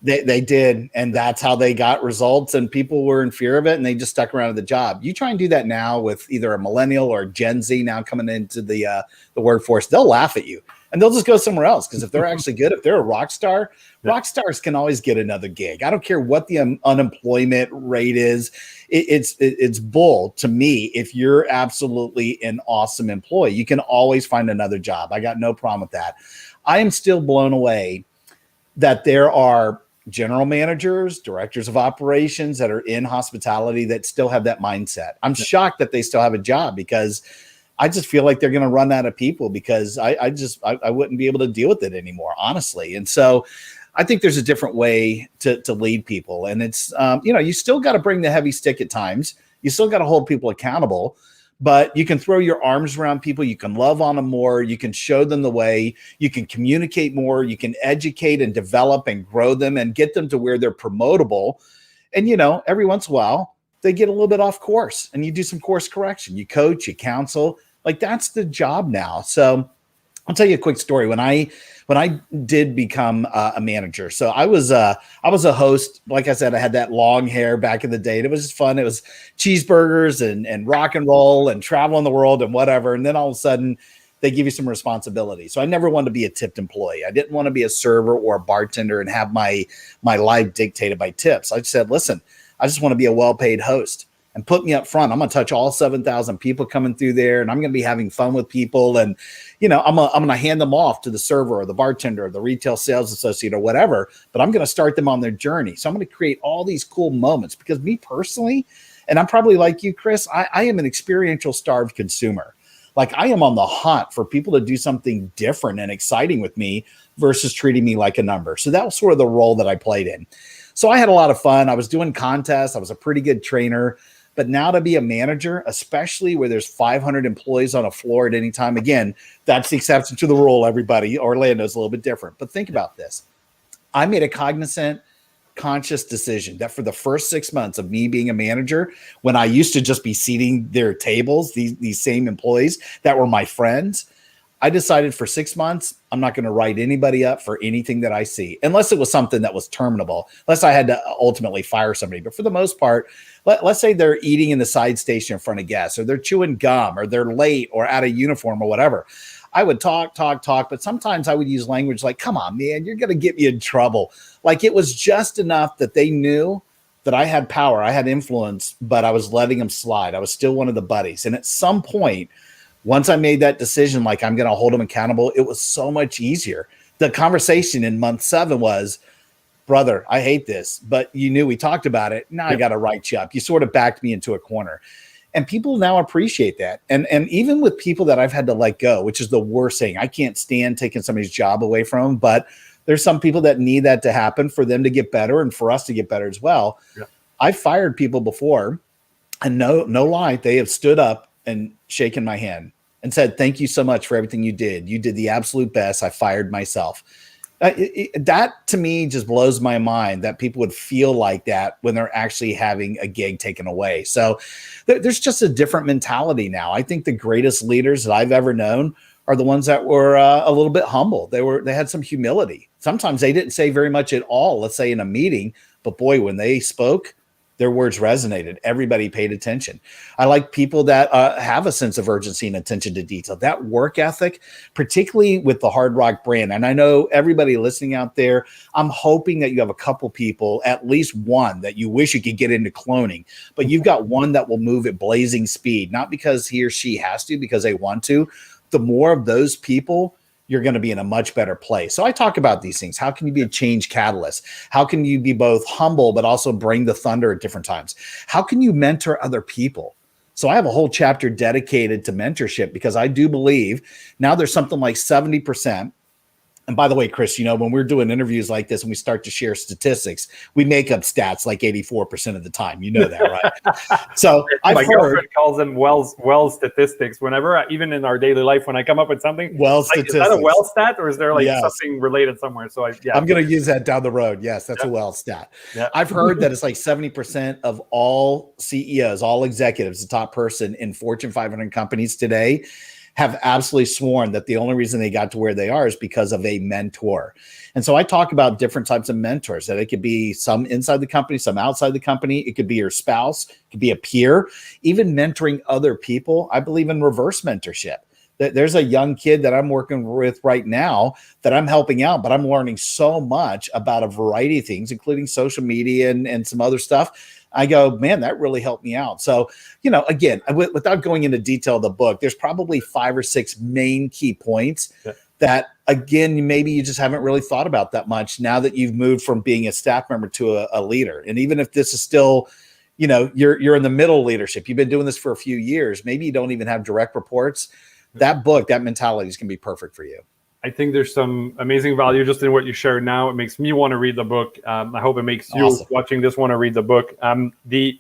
They did, and that's how they got results, and people were in fear of it, and they just stuck around at the job. You try and do that now with either a millennial or Gen Z now coming into the workforce, they'll laugh at you. And they'll just go somewhere else, because if they're actually good, if they're a rock star, rock stars can always get another gig. I don't care what the unemployment rate is. It's bull to me. If you're absolutely an awesome employee, you can always find another job. I got no problem with that. I am still blown away that there are general managers, directors of operations that are in hospitality that still have that mindset. I'm shocked that they still have a job, because I just feel like they're going to run out of people, because I wouldn't be able to deal with it anymore, honestly. And so I think there's a different way to lead people. And it's, you still got to bring the heavy stick at times. You still got to hold people accountable, but you can throw your arms around people. You can love on them more. You can show them the way. You can communicate more. You can educate and develop and grow them and get them to where they're promotable. And, every once in a while, they get a little bit off course, and you do some course correction. You coach, you counsel. Like, that's the job now. So I'll tell you a quick story. When I did become a manager, so I was a host. Like I said, I had that long hair back in the day. And it was just fun. It was cheeseburgers and rock and roll and traveling the world and whatever. And then all of a sudden, they give you some responsibility. So I never wanted to be a tipped employee. I didn't want to be a server or a bartender and have my life dictated by tips. I just said, listen, I just want to be a well-paid host, and put me up front. I'm going to touch all 7,000 people coming through there, and I'm going to be having fun with people. And, I'm going to hand them off to the server or the bartender or the retail sales associate or whatever, but I'm going to start them on their journey. So I'm going to create all these cool moments, because me personally, and I'm probably like you, Chris, I am an experiential starved consumer. Like, I am on the hunt for people to do something different and exciting with me versus treating me like a number. So that was sort of the role that I played in. So I had a lot of fun. I was doing contests. I was a pretty good trainer. But now to be a manager, especially where there's 500 employees on a floor at any time, again, that's the exception to the rule, everybody. Orlando's a little bit different. But think about this. I made a cognizant, conscious decision that for the first 6 months of me being a manager, when I used to just be seating their tables, these same employees that were my friends, I decided for 6 months, I'm not going to write anybody up for anything that I see, unless it was something that was terminable, unless I had to ultimately fire somebody. But for the most part, let's say they're eating in the side station in front of guests, or they're chewing gum, or they're late or out of uniform or whatever. I would talk, but sometimes I would use language like, come on, man, you're going to get me in trouble. Like, it was just enough that they knew that I had power, I had influence, but I was letting them slide. I was still one of the buddies. And at some point, once I made that decision, like, I'm going to hold them accountable, it was so much easier. The conversation in month 7 was, brother, I hate this, but you knew we talked about it. Now I got to write you up. You sort of backed me into a corner. And people now appreciate that. And even with people that I've had to let go, which is the worst thing, I can't stand taking somebody's job away from them, but there's some people that need that to happen for them to get better and for us to get better as well. Yeah. I've fired people before, and no lie, they have stood up and shaken my hand and said, thank you so much for everything you did. You did the absolute best. I fired myself. That to me just blows my mind that people would feel like that when they're actually having a gig taken away. So there's just a different mentality now. I think the greatest leaders that I've ever known are the ones that were a little bit humble. They had some humility. Sometimes they didn't say very much at all, let's say in a meeting, but boy, when they spoke, their words resonated. Everybody paid attention. I like people that have a sense of urgency and attention to detail. That work ethic, particularly with the Hard Rock brand. And I know everybody listening out there, I'm hoping that you have a couple people, at least one that you wish you could get into cloning, but you've got one that will move at blazing speed, not because he or she has to, because they want to. The more of those people, you're going to be in a much better place. So I talk about these things. How can you be a change catalyst? How can you be both humble, but also bring the thunder at different times? How can you mentor other people? So I have a whole chapter dedicated to mentorship because I do believe now there's something like 70%. And by the way, Chris, when we're doing interviews like this and we start to share statistics, we make up stats like 84% of the time. You know that, right? So my girlfriend calls them well statistics. Whenever, even in our daily life, when I come up with something, statistics. Is that a well stat or is there something related somewhere? So I'm going to use that down the road. Yes, that's a well stat. Yeah. I've heard that it's like 70% of all CEOs, all executives, the top person in Fortune 500 companies today have absolutely sworn that the only reason they got to where they are is because of a mentor. And so I talk about different types of mentors, that it could be some inside the company, some outside the company. It could be your spouse, it could be a peer, even mentoring other people. I believe in reverse mentorship. There's a young kid that I'm working with right now that I'm helping out, but I'm learning so much about a variety of things, including social media and some other stuff. I go, man, that really helped me out. So, again, without going into detail of the book, there's probably 5 or 6 main key points that, again, maybe you just haven't really thought about that much now that you've moved from being a staff member to a leader. And even if this is still, you're in the middle leadership, you've been doing this for a few years, maybe you don't even have direct reports. That book, that mentality is going to be perfect for you. I think there's some amazing value just in what you shared now. It makes me want to read the book. I hope it makes you watching this want to read the book. The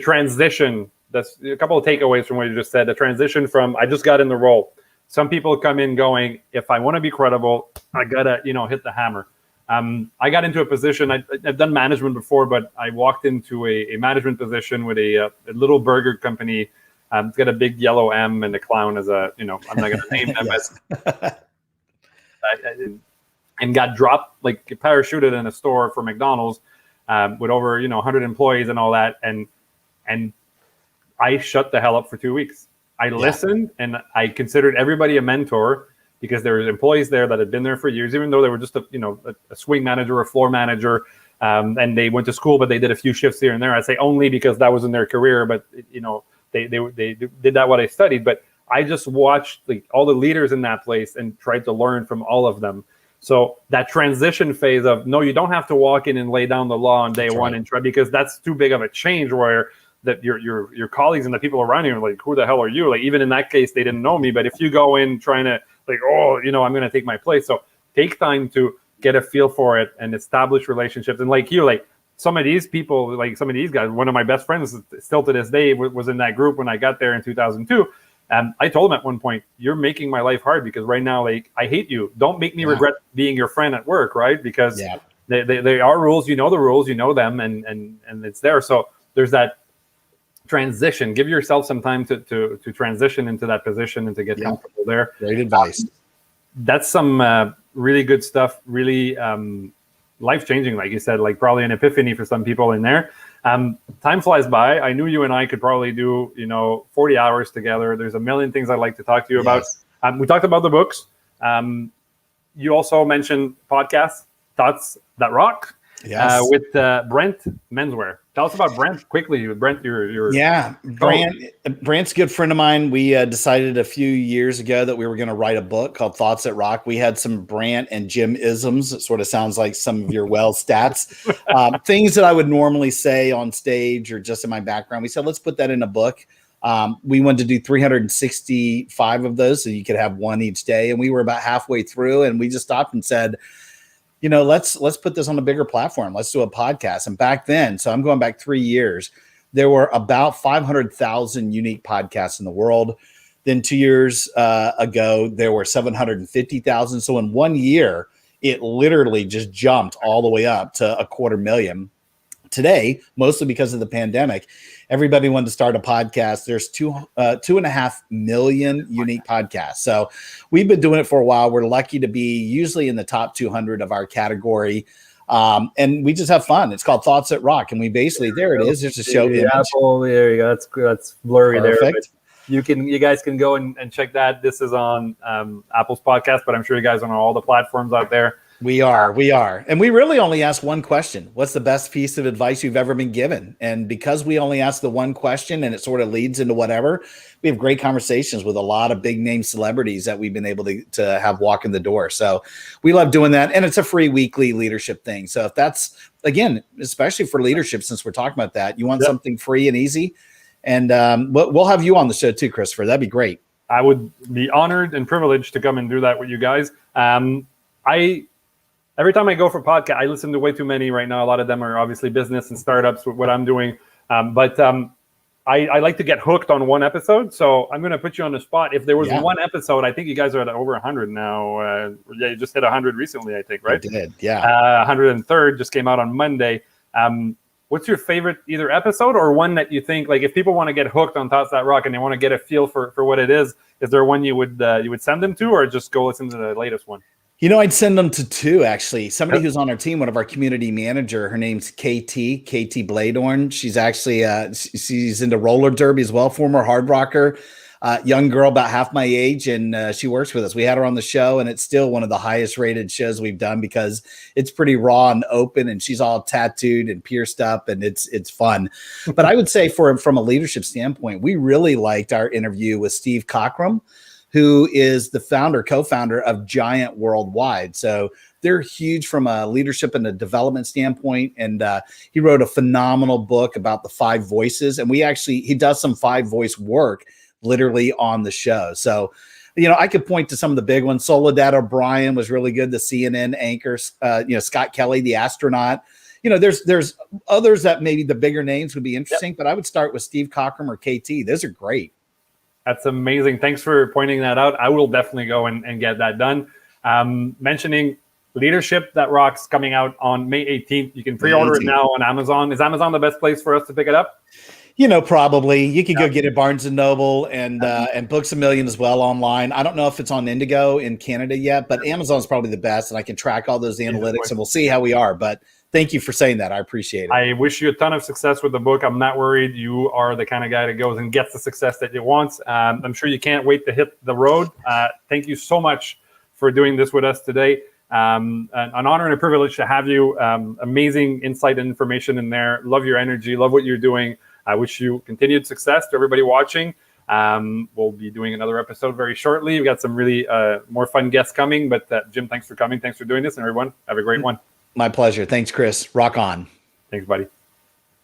transition, that's a couple of takeaways from what you just said. The transition from, I just got in the role. Some people come in going, if I want to be credible, I got to, hit the hammer. I got into a position, I've done management before, but I walked into a management position with a little burger company. It's got a big yellow M and the clown is I'm not going to name them. And got dropped, like parachuted in a store for McDonald's with over 100 employees and all that, and I shut the hell up for 2 weeks. I listened and I considered everybody a mentor because there was employees there that had been there for years, even though they were just a swing manager or floor manager, and they went to school, but they did a few shifts here and there. I say only because that was in their career, but they did that what I studied, but I just watched all the leaders in that place and tried to learn from all of them. So that transition phase of, no, you don't have to walk in and lay down the law on day one and try, because that's too big of a change where that your colleagues and the people around you are like, who the hell are you? Like, even in that case, they didn't know me. But if you go in trying to I'm going to take my place. So take time to get a feel for it and establish relationships. And some of these people, some of these guys, one of my best friends still to this day was in that group when I got there in 2002. I told him at one point, you're making my life hard because right now, I hate you. Don't make me regret being your friend at work, right? Because they are rules. The rules, them, and it's there. So there's that transition. Give yourself some time to transition into that position and to get comfortable there. Great advice. That's some really good stuff, really life-changing, like you said, probably an epiphany for some people in there. Time flies by. I knew you and I could probably do 40 hours together. There's a million things I'd like to talk to you about. We talked about the books. You also mentioned podcasts, Thoughts That Rock. Yes. with Brent Menswear. Tell us about Brent quickly. Brent, your Yeah, Brant's a good friend of mine. We decided a few years ago that we were going to write a book called Thoughts That Rock. We had some Brant and Jim isms. It sort of sounds like some of your stats, things that I would normally say on stage or just in my background. We said, let's put that in a book. We wanted to do 365 of those, so you could have one each day. And we were about halfway through, and we just stopped and said, let's put this on a bigger platform. Let's do a podcast. And back then, so I'm going back 3 years, there were about 500,000 unique podcasts in the world. Then 2 years ago, there were 750,000. So in 1 year, it literally just jumped all the way up to 250,000. Today, mostly because of the pandemic, everybody wanted to start a podcast. There's 2.5 million unique podcasts. So we've been doing it for a while. We're lucky to be usually in the top 200 of our category. And we just have fun. It's called Thoughts That Rock. And we basically, there it is. There's a show image. Apple, there you go. That's blurry. Perfect. There. You guys can go and check that. This is on Apple's podcast, but I'm sure you guys are on all the platforms out there. We are. And we really only ask one question. What's the best piece of advice you've ever been given? And because we only ask the one question and it sort of leads into whatever, we have great conversations with a lot of big name celebrities that we've been able to have walk in the door. So we love doing that. And it's a free weekly leadership thing. So if that's, again, especially for leadership, since we're talking about that, you want something free and easy. And we'll have you on the show too, Christopher. That'd be great. I would be honored and privileged to come and do that with you guys. Every time I go for podcast, I listen to way too many right now. A lot of them are obviously business and startups with what I'm doing. But I like to get hooked on one episode. So I'm going to put you on the spot. If there was one episode, I think you guys are at over 100 now. You just hit 100 recently, I think, right? I did, yeah. 103rd just came out on Monday. What's your favorite either episode or one that you think, like if people want to get hooked on Thoughts That Rock and they want to get a feel for what it is there one you would send them to, or just go listen to the latest one? I'd send them to two, actually. Somebody who's on our team, one of our community manager, her name's KT Bladorn. She's actually, she's into roller derby as well, former hard rocker, young girl about half my age, and she works with us. We had her on the show, and it's still one of the highest rated shows we've done because it's pretty raw and open, and she's all tattooed and pierced up, and it's fun. But I would say from a leadership standpoint, we really liked our interview with Steve Cockram, who is the co-founder of Giant Worldwide. So they're huge from a leadership and a development standpoint. And he wrote a phenomenal book about the 5 voices. And he does some 5 voice work literally on the show. So, I could point to some of the big ones. Soledad O'Brien was really good. The CNN anchor, Scott Kelly, the astronaut. There's others that maybe the bigger names would be interesting, but I would start with Steve Cockram or KT. Those are great. That's amazing. Thanks for pointing that out. I will definitely go and get that done. Mentioning Leadership That Rocks coming out on May 18th. You can pre-order it now on Amazon. Is Amazon the best place for us to pick it up? Probably. You could go get it Barnes & Noble and Books A Million as well online. I don't know if it's on Indigo in Canada yet, but Amazon's probably the best, and I can track all those analytics, and we'll see how we are. But thank you for saying that. I appreciate it. I wish you a ton of success with the book. I'm not worried. You are the kind of guy that goes and gets the success that you want. I'm sure you can't wait to hit the road. Thank you so much for doing this with us today. An honor and a privilege to have you. Amazing insight and information in there. Love your energy. Love what you're doing. I wish you continued success to everybody watching. We'll be doing another episode very shortly. We've got some really more fun guests coming. But Jim, thanks for coming. Thanks for doing this. And everyone, have a great one. My pleasure. Thanks, Chris. Rock on. Thanks, buddy.